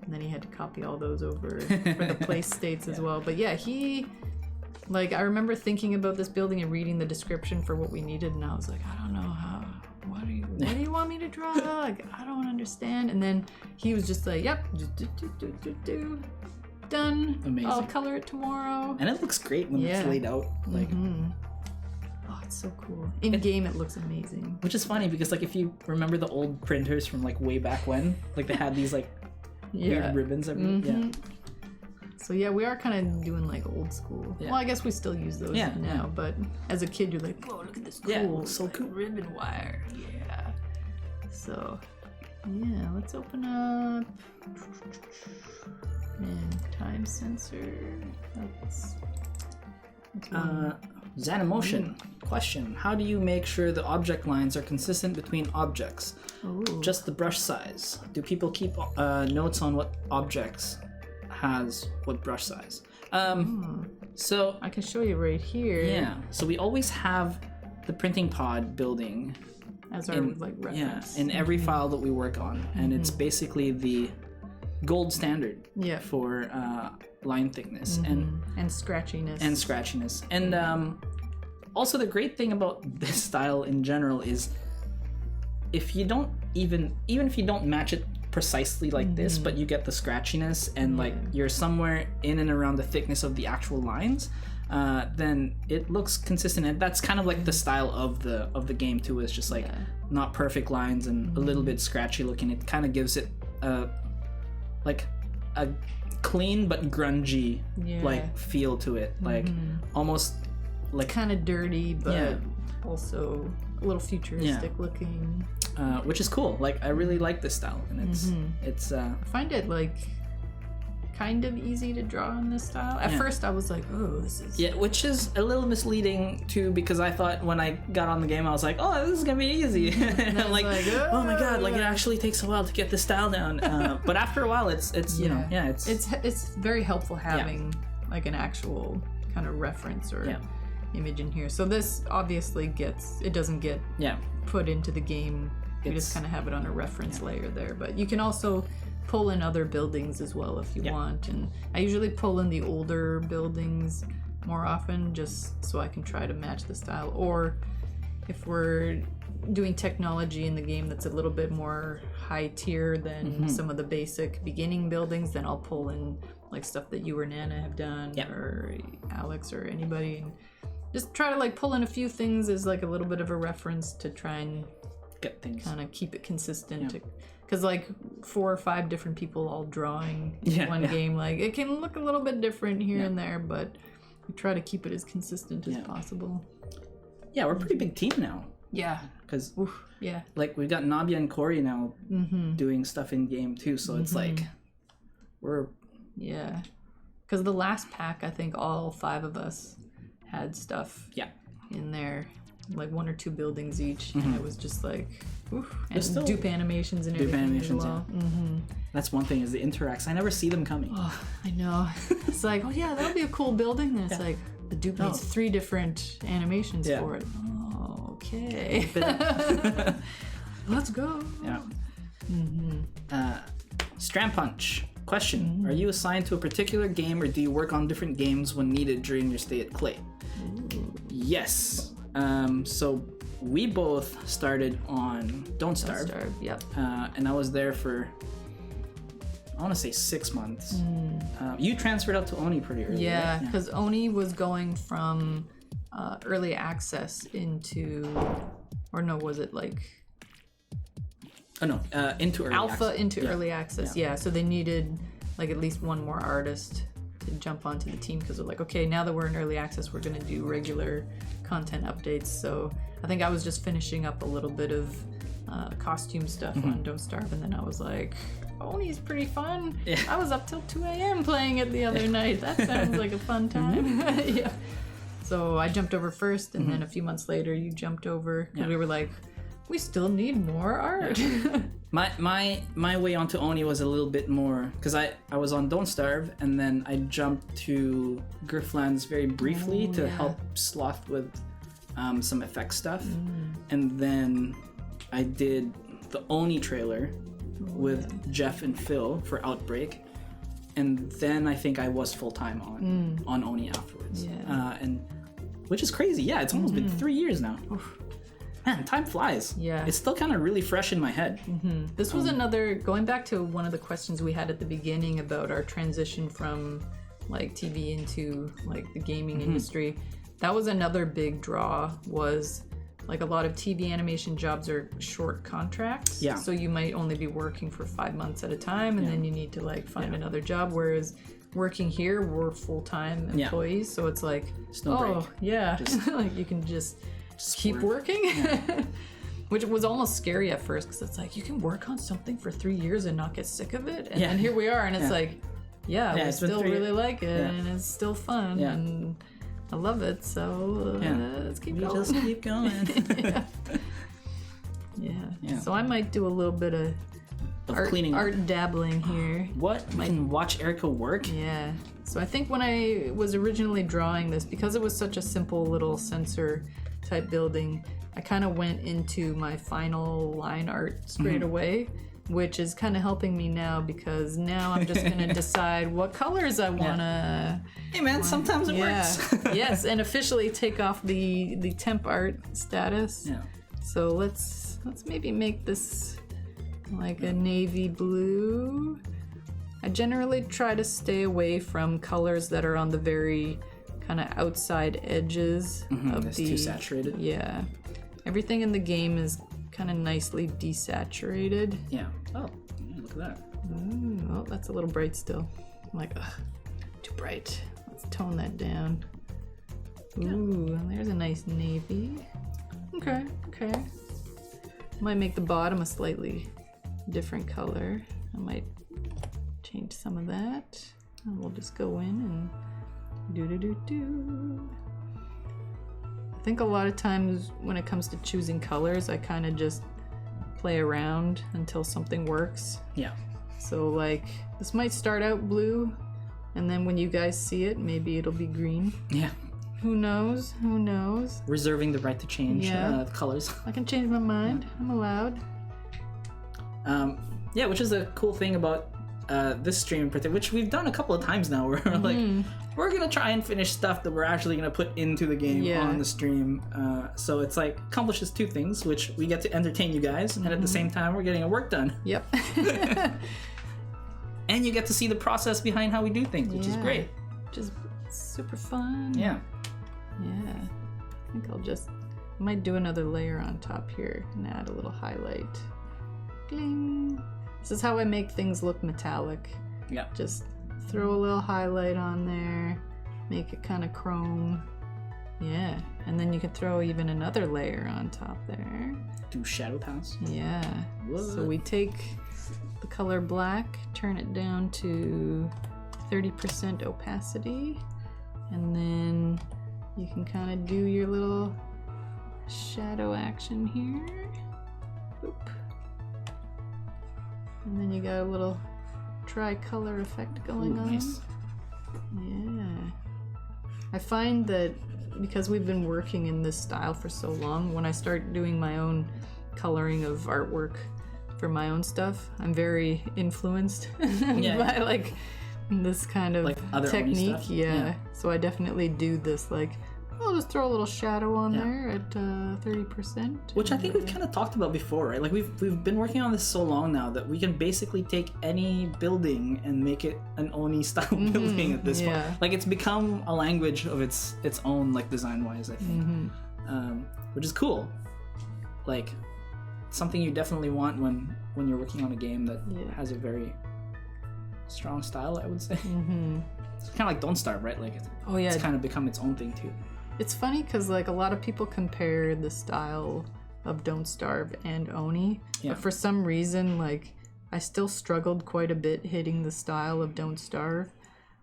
And then he had to copy all those over for the place states as well. But yeah, I remember thinking about this building and reading the description for what we needed, and I was like, I don't know what do you want me to draw? Like, I don't understand. And then he was just like, yep, just do. Done. Amazing. I'll color it tomorrow. And it looks great when it's laid out. Like, oh, it's so cool. In game, it looks amazing. which is funny because like if you remember the old printers from like way back when, like they had these like weird ribbons everywhere. So yeah, we are kind of doing like old school. Yeah. Well, I guess we still use those now, but as a kid, you're like, whoa, look at this cool, so like, cool ribbon wire. Yeah. So yeah, let's open up. And time sensor. That's Xanamotion. Question: how do you make sure the object lines are consistent between objects? Just the brush size. Do people keep notes on what objects has what brush size? So I can show you right here. yeah. So we always have the printing pod building As our like reference. in every file that we work on, and it's basically the gold standard for line thickness and scratchiness. And also the great thing about this style in general is if you don't even if you don't match it precisely like this, but you get the scratchiness and like you're somewhere in and around the thickness of the actual lines, then it looks consistent. And that's kind of like the style of the game too, is just like not perfect lines and a little bit scratchy looking. It kind of gives it like a clean but grungy like feel to it, like almost like kind of dirty, but also a little futuristic looking, which is cool. Like I really like this style, and it's I find it like kind of easy to draw in this style. At first I was like, oh, this is which is a little misleading too, because I thought when I got on the game I was like, oh, this is gonna be easy. And I'm like, oh my god, like it actually takes a while to get this style down, but after a while it's it's very helpful having like an actual kind of reference or image in here. So this obviously doesn't get put into the game. You just kind of have it on a reference layer there, but you can also pull in other buildings as well if you want. And I usually pull in the older buildings more often just so I can try to match the style. Or if we're doing technology in the game that's a little bit more high tier than some of the basic beginning buildings, then I'll pull in like stuff that you or Nana have done or Alex or anybody, and just try to like pull in a few things as like a little bit of a reference to try and get things kind of keep it consistent. because like 4 or 5 different people all drawing in one game, like it can look a little bit different here and there, but we try to keep it as consistent as possible. Yeah, we're a pretty big team now. Yeah. Because yeah, like we've got Nabia and Corey now doing stuff in game too, so it's like we're because the last pack I think all 5 of us had stuff in there, like 1 or 2 buildings each, and it was just like and still dupe animations and everything animations, as well. That's one thing, is the interacts. I never see them coming. Oh, I know. It's like, oh yeah, that'll be a cool building, and it's like the dupe needs 3 different animations for it. Oh, okay. Let's go. Stram Punch. Question. Are you assigned to a particular game, or do you work on different games when needed during your stay at Clay? Yes. So we both started on Don't Starve. Yep. And I was there for, I want to say 6 months. You transferred out to Oni pretty early. Yeah, because Oni was going from early access into, or no, was it like into early alpha access. into early access? Yeah, so they needed like at least one more artist to jump onto the team, because they're like, okay, now that we're in early access, we're gonna do regular content updates. So I think I was just finishing up a little bit of costume stuff on Don't Starve, and then I was like, Oni's pretty fun. I was up till 2 a.m. playing it the other night. That sounds like a fun time. Yeah. So I jumped over first, and then a few months later you jumped over, and we were like, we still need more art. My way onto Oni was a little bit more, because I was on Don't Starve, and then I jumped to Grifflands very briefly to help Sloth with some effect stuff, and then I did the Oni trailer with Jeff and Phil for Outbreak, and then I think I was full-time on Oni afterwards. And which is crazy. Yeah, it's almost been 3 years now. Man, time flies. Yeah. It's still kind of really fresh in my head. This was another, going back to one of the questions we had at the beginning about our transition from like TV into like the gaming industry. That was another big draw, was like a lot of TV animation jobs are short contracts. Yeah. So you might only be working for 5 months at a time, and then you need to like find another job. Whereas working here, we're full-time employees. So it's like, break. Just, like you can just keep working. Which was almost scary at first, because it's like, you can work on something for 3 years and not get sick of it. And then here we are, and it's like, we still really like it, and it's still fun, and I love it, so let's keep going. Just keep going. So I might do a little bit of art dabbling here. What? I can watch Erica work? Yeah. So I think when I was originally drawing this, because it was such a simple little sensor type building, I kind of went into my final line art straight away, which is kind of helping me now, because now I'm just going to decide what colors I want to... Hey man, sometimes it works. Yes, and officially take off the temp art status. Yeah. So let's maybe make this like a navy blue. I generally try to stay away from colors that are on the very kind of outside edges of it's the... too saturated. Yeah. Everything in the game is kind of nicely desaturated. Yeah. Oh, look at that. Oh, that's a little bright still. I'm like, ugh, too bright. Let's tone that down. Ooh, there's a nice navy. Okay. Might make the bottom a slightly different color. I might change some of that. And we'll just go in and do. I think a lot of times when it comes to choosing colors, I kind of just play around until something works. Yeah. So like, this might start out blue, and then when you guys see it, maybe it'll be green. Yeah. Who knows? Reserving the right to change colors. I can change my mind. I'm allowed. Which is a cool thing about this stream in particular, which we've done a couple of times now, where like, we're gonna try and finish stuff that we're actually gonna put into the game on the stream. So it's like accomplishes 2 things, which we get to entertain you guys, and at the same time we're getting our work done. Yep. And you get to see the process behind how we do things, which is great. Which is super fun. Yeah. I think I might do another layer on top here and add a little highlight. Bling. This is how I make things look metallic. Yeah. Just throw a little highlight on there, make it kind of chrome. Yeah, and then you can throw even another layer on top there. Do shadow pass. Yeah. What? So we take the color black, turn it down to 30% opacity, and then you can kind of do your little shadow action here. Oop. And then you got a little tricolor effect going on. Nice. Yeah. I find that because we've been working in this style for so long, when I start doing my own coloring of artwork for my own stuff, I'm very influenced by like this kind of like other technique. stuff? Yeah. So I definitely do this, like, I'll just throw a little shadow on there at 30%. Which I think we've kind of talked about before, right? Like we've been working on this so long now that we can basically take any building and make it an Oni style building at this point. Like it's become a language of its own, like design wise, I think, which is cool. Like something you definitely want when you're working on a game that has a very strong style, I would say. It's kind of like Don't Starve, right? Like it's kind of become its own thing too. It's funny because like a lot of people compare the style of Don't Starve and Oni, but for some reason, like I still struggled quite a bit hitting the style of Don't Starve,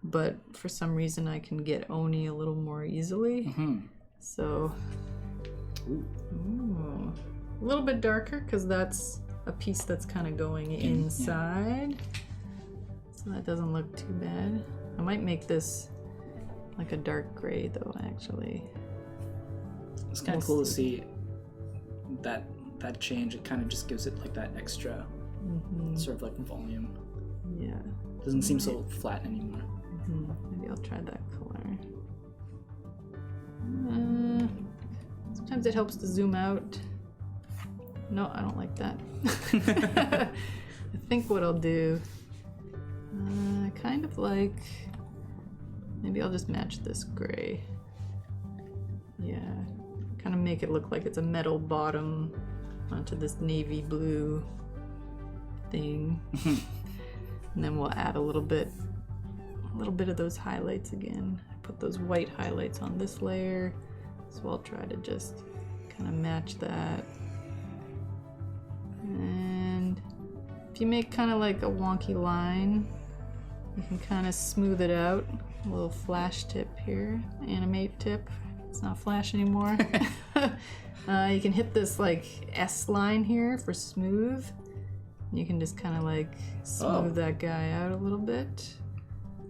but for some reason I can get Oni a little more easily. So, ooh, a little bit darker because that's a piece that's kind of going inside, so that doesn't look too bad. I might make this like a dark gray though, actually. It's kind of cool to see that change. It kind of just gives it like that extra sort of like volume. Yeah. Doesn't seem so flat anymore. Maybe I'll try that color. Sometimes it helps to zoom out. No, I don't like that. I think what I'll do, kind of like, maybe I'll just match this gray. Yeah, kind of make it look like it's a metal bottom onto this navy blue thing. And then we'll add a little bit of those highlights again. I put those white highlights on this layer, so I'll try to just kind of match that. And if you make kind of like a wonky line, you can kind of smooth it out. A little flash tip here, animate tip. It's not flash anymore. You can hit this like S line here for smooth. You can just kind of like smooth that guy out a little bit.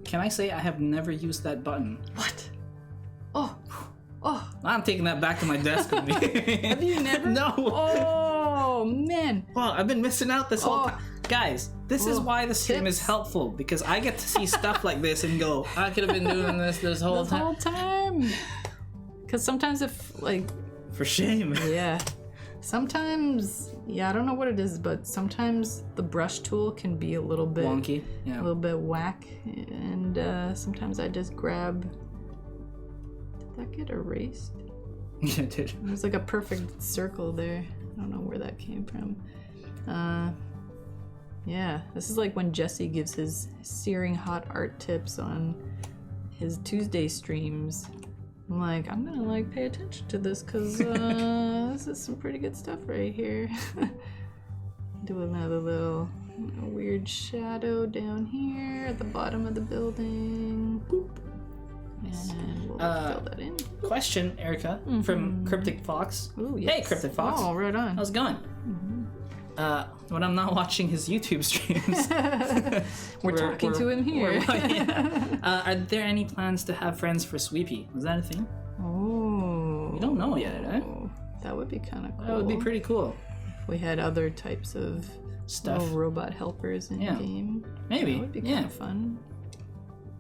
Can I say I have never used that button? What? Oh. I'm taking that back to my desk with me. Have you never? No. Oh, man. Well, I've been missing out this whole time. Guys, this is why the stream is helpful, because I get to see stuff like this and go, I could have been doing this whole time. Because sometimes if, like... For shame. Yeah. Sometimes, I don't know what it is, but sometimes the brush tool can be a little bit... wonky. Yeah. A little bit whack. And sometimes I just grab... Did that get erased? Yeah, it did. There's like a perfect circle there. I don't know where that came from. Yeah, this is like when Jesse gives his searing hot art tips on his Tuesday streams. I'm like, I'm gonna like pay attention to this because this is some pretty good stuff right here. Do another little weird shadow down here at the bottom of the building. Boop. And we'll fill that in. Question, Erica, from Cryptic Fox. Ooh, yes. Hey, Cryptic Fox. Oh, right on. How's it going? When I'm not watching his YouTube streams, we're talking to him here. Are there any plans to have friends for Sweepy? Was that a thing? Oh. We don't know yet, eh? That would be kind of cool. That would be pretty cool. If we had other types of stuff, little robot helpers in the game. Maybe. That would be kind of fun.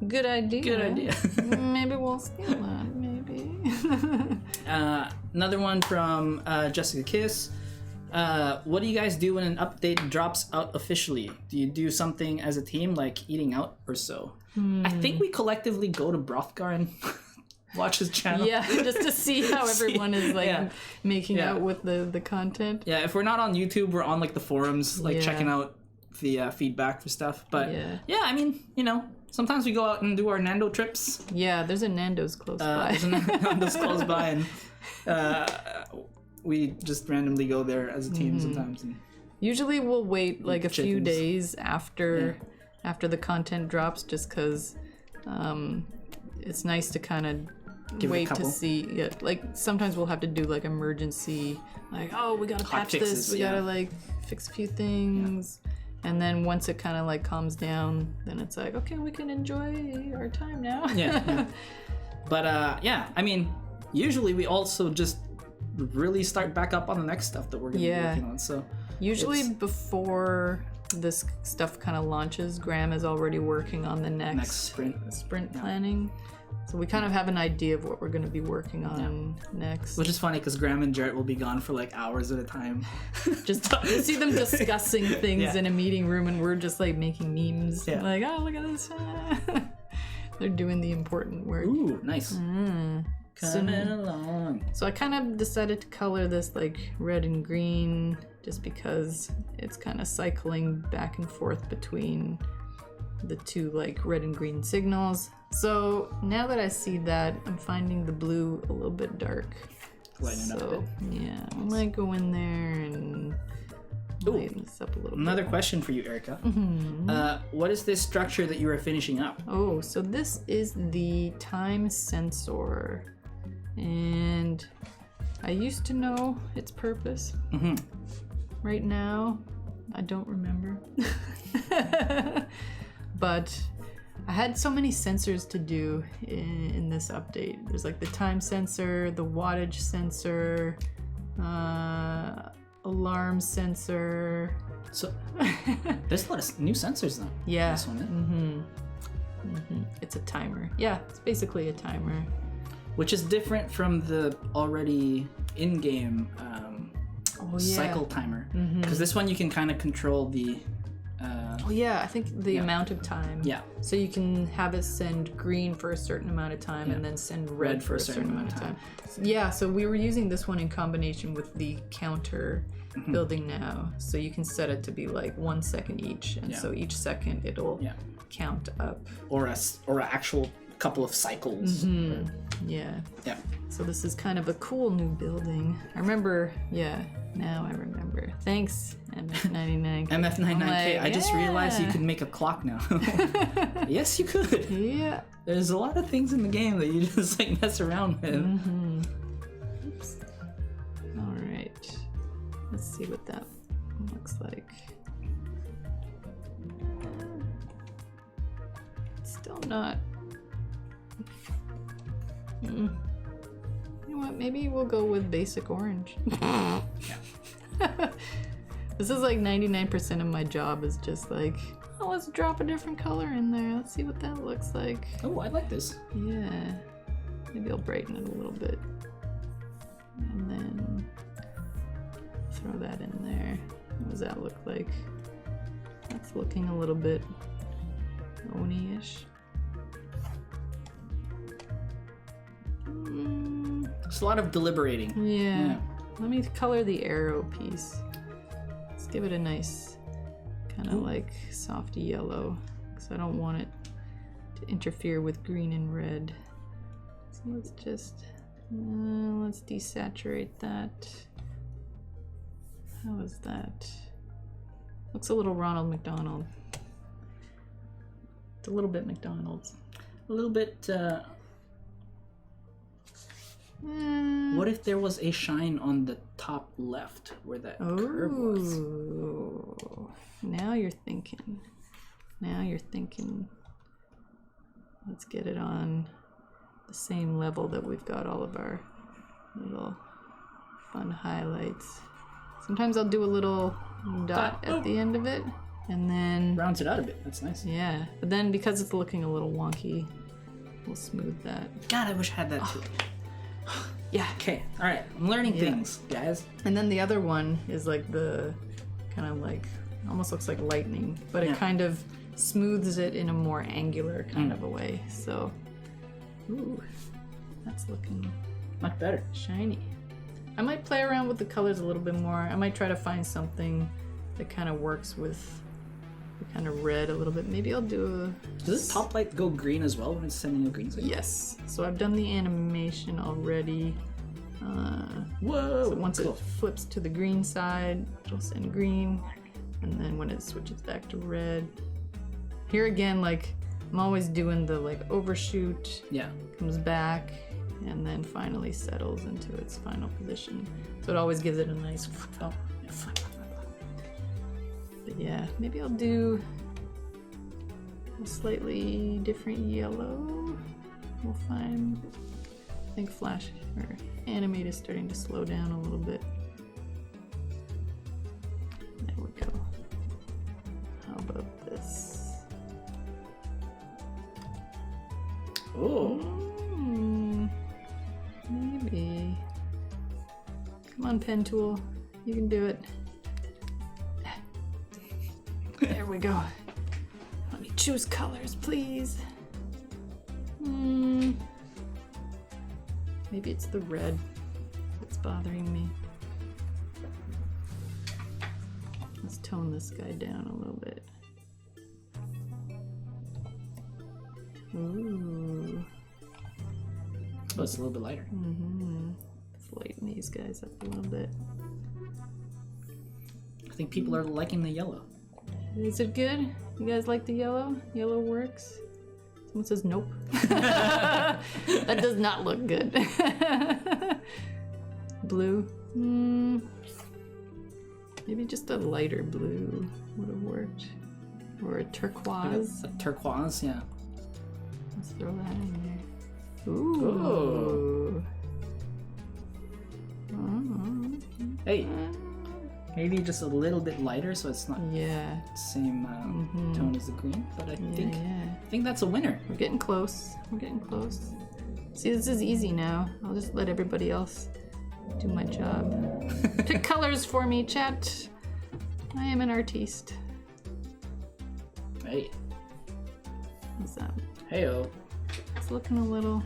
Good idea. Good idea. Maybe we'll steal that. Maybe. Another one from Jessica Kiss. What do you guys do when an update drops out officially? Do you do something as a team, like eating out or so? I think we collectively go to Brothgar and watch his channel. Yeah, just to see how everyone is like making out with the content. Yeah, if we're not on YouTube, we're on like the forums, like checking out the feedback for stuff. But yeah, I mean, you know, sometimes we go out and do our Nando trips. Yeah, there's a Nando's close by. There's a Nando's close by, and we just randomly go there as a team sometimes. And usually we'll wait like a few chickens. days after the content drops, just because it's nice to kind of wait to see. Yeah, like sometimes we'll have to do like emergency, like, oh, we gotta patch fixes, this, we gotta like fix a few things. And then once it kind of like calms down, then it's like, okay, we can enjoy our time now. yeah. But yeah, I mean, usually we also just really start back up on the next stuff that we're gonna be working on. So usually before this stuff kind of launches, Graham is already working on the next sprint planning. So we kind of have an idea of what we're going to be working on next. Which is funny because Graham and Jarrett will be gone for like hours at a time. Just you see them discussing things in a meeting room, and we're just like making memes. Yeah. Like, oh, look at this. They're doing the important work. Ooh, nice. Coming along. So I kind of decided to color this like red and green just because it's kind of cycling back and forth between the two like red and green signals. So now that I see that, I'm finding the blue a little bit dark. Lighten it up a bit. Yeah, I might go in there and lighten this up a little bit. Another question for you, Erica. What is this structure that you are finishing up? Oh, so this is the time sensor. And I used to know its purpose. Right now, I don't remember. But I had so many sensors to do in this update. There's like the time sensor, the wattage sensor, alarm sensor. So there's a lot of new sensors though. Yeah. This one, It's a timer. Yeah, it's basically a timer. which is different from the already in-game cycle timer. Because this one you can kind of control the. Oh yeah, I think the amount of time. Yeah. So you can have it send green for a certain amount of time and then send red for a certain amount of time. Yeah, so we were using this one in combination with the counter building now. So you can set it to be like 1 second each, and so each second it'll count up. Or an actual couple of cycles. Yeah. Yeah. So this is kind of a cool new building. I remember, now I remember. Thanks, MF99. MF99K. I just realized you could make a clock now. Yes, you could. Yeah. There's a lot of things in the game that you just like mess around with. Oops. All right. Let's see what that looks like. Still not. You know what? Maybe we'll go with basic orange. This is like 99% of my job is just like, oh, let's drop a different color in there. Let's see what that looks like. Oh, I like this. Yeah. Maybe I'll brighten it a little bit. And then throw that in there. What does that look like? That's looking a little bit Oni-ish. It's a lot of deliberating. Yeah. Let me color the arrow piece. Let's give it a nice kind of like soft yellow, because I don't want it to interfere with green and red. So let's just let's desaturate that. How is that? Looks a little Ronald McDonald. It's a little bit McDonald's. A little bit. What if there was a shine on the top left where that curve was? Now you're thinking. Now you're thinking. Let's get it on the same level that we've got all of our little fun highlights. Sometimes I'll do a little dot at the end of it, and then rounds it out a bit. That's nice. Yeah, but then because it's looking a little wonky, we'll smooth that. God, I wish I had that too. Yeah. Okay. All right. I'm learning things, guys. And then the other one is like the kind of like almost looks like lightning, but it kind of smooths it in a more angular kind of a way. So, ooh, that's looking much better. Shiny. I might play around with the colors a little bit more. I might try to find something that kind of works with kind of red a little bit. Maybe I'll do Does this top light go green as well when it's sending a green signal? Yes. So I've done the animation already. Whoa! So once it flips to the green side, it'll send green. And then when it switches back to red. Here again, like, I'm always doing the, like, overshoot. Yeah. Comes back, and then finally settles into its final position. So it always gives it a nice flip. But yeah, maybe I'll do a slightly different yellow. We'll find, I think Flash or Animate is starting to slow down a little bit. There we go. How about this? Oh. Maybe. Come on, pen tool. You can do it. There we go. Let me choose colors, please. Maybe it's the red that's bothering me. Let's tone this guy down a little bit. Ooh. Oh, it's a little bit lighter. Let's lighten these guys up a little bit. I think people are liking the yellow. Is it good? You guys like the yellow? Yellow works? Someone says nope. That does not look good. Blue? Maybe just a lighter blue would have worked. Or a turquoise. A turquoise, yeah. Let's throw that in there. Ooh. Hey, maybe just a little bit lighter so it's not Yeah. the same tone as the green, but I Yeah. think that's a winner. We're getting close. We're getting close. See, this is easy now. I'll just let everybody else do my job. Pick colors for me, chat. I am an artiste. Hey. What's that? Heyo. It's looking a little...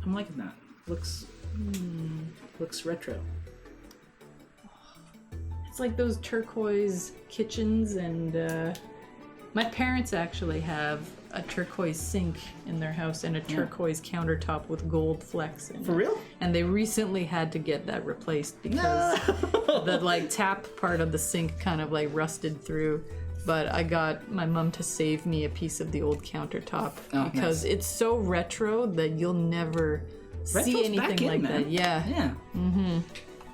I'm liking that. Looks retro. It's like those turquoise kitchens, and my parents actually have a turquoise sink in their house and a turquoise countertop with gold flecks in it. For real? And they recently had to get that replaced because the like tap part of the sink kind of like rusted through. But I got my mom to save me a piece of the old countertop because it's so retro that you'll never see anything like that. Yeah. Yeah.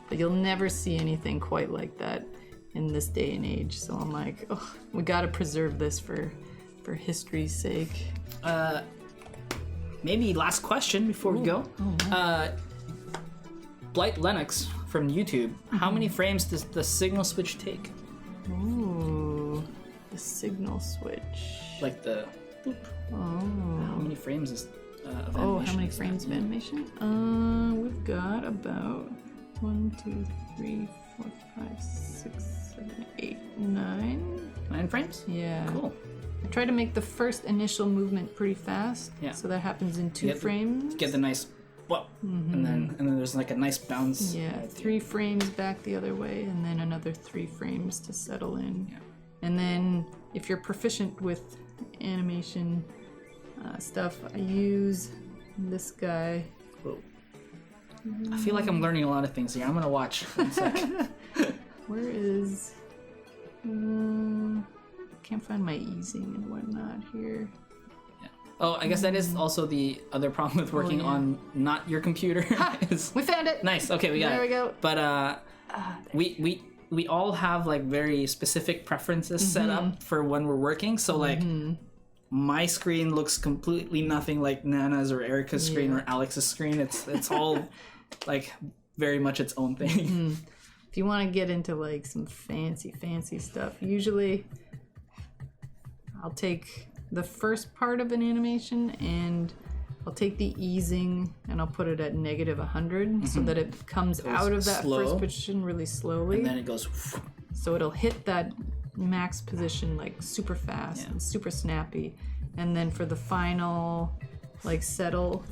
But you'll never see anything quite like that in this day and age. So I'm like, oh, we gotta preserve this for history's sake. Maybe last question before we go. Blight Lennox from YouTube. How many frames does the signal switch take? Ooh, the signal switch. Like the boop. Oh. How many frames is of animation? Oh, how many frames of animation? We've got about 1, 2, 3, 4, 5, 6, 7, 8, 9. 9 frames? Yeah. Cool. I try to make the first initial movement pretty fast. Yeah. So that happens in 2 frames. Get the nice whoa, and then there's like a nice bounce. Yeah, 3 frames back the other way, and then another 3 frames to settle in. Yeah. And then if you're proficient with animation stuff, I use this guy. Whoa. I feel like I'm learning a lot of things here. I'm gonna watch. One sec. Where is... can't find my easing and whatnot here. Oh, I guess that is also the other problem with working on not your computer. We found it! Nice. Okay, we got it. There we go. But we all have like very specific preferences set up for when we're working. So like my screen looks completely nothing like Nana's or Erica's screen or Alex's screen. It's all like very much its own thing. If you want to get into like some fancy stuff, usually I'll take the first part of an animation and I'll take the easing and I'll put it at -100 so that it comes out of that first position really slowly. And then it goes... So it'll hit that max position like super fast and super snappy. And then for the final like settle,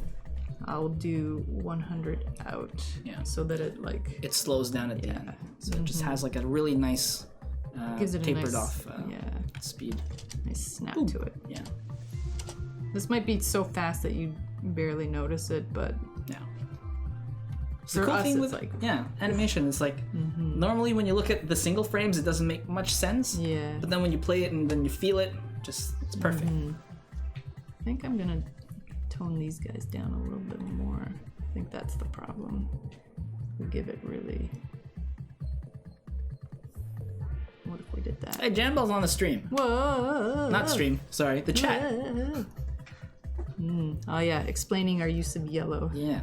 I'll do 100 out. Yeah. So that it like... It slows down at the end. So it just has like a really nice gives it tapered a nice, off speed. Nice snap Ooh. to it. Yeah. This might be so fast that you barely notice it, but Yeah. for The cool us, thing it's with like, animation is like normally when you look at the single frames, it doesn't make much sense. yeah. But then when you play it and then you feel it, it's perfect. I think I'm gonna tone these guys down a little bit more. I think that's the problem. We give it really. What if we did that? Hey, Jambell's on the stream. Whoa! Not stream. Sorry, the chat. Oh yeah, explaining our use of yellow. Yeah.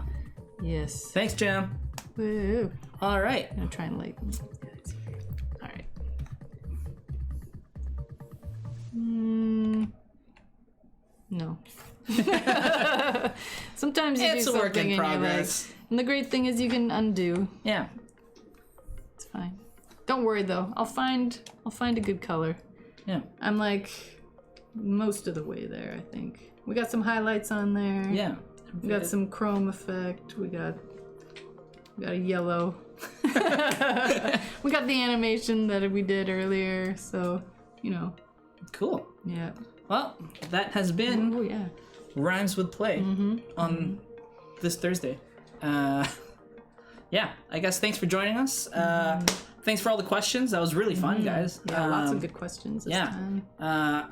Yes. Thanks, Jam. Woo! All right. I'm gonna try and lighten these guys. All right. No. Sometimes you It's do a work something in and you're like, progress. and the great thing is you can undo. Yeah. It's fine. Don't worry though. I'll find a good color. Yeah. I'm like most of the way there, I think. We got some highlights on there. Yeah. We got some chrome effect. We got a yellow. We got the animation that we did earlier, so Cool. yeah. Well, that has been Oh yeah. Rhymes with Play on this Thursday. Yeah, I guess thanks for joining us. Thanks for all the questions. That was really fun, guys. Yeah, lots of good questions this time.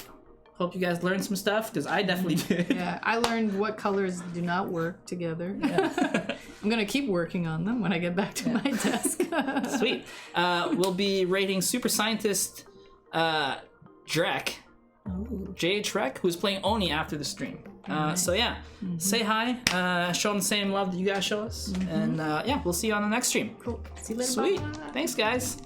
Hope you guys learned some stuff, because I definitely did. Yeah, I learned what colors do not work together. Yeah. I'm gonna keep working on them when I get back to my desk. Sweet. We'll be rating Super Scientist Drek, J.H. Rek, who's playing Oni after the stream. So yeah, say hi, show them the same love that you guys show us, and yeah, we'll see you on the next stream. Cool. See you later. Sweet. Bye. Thanks, guys.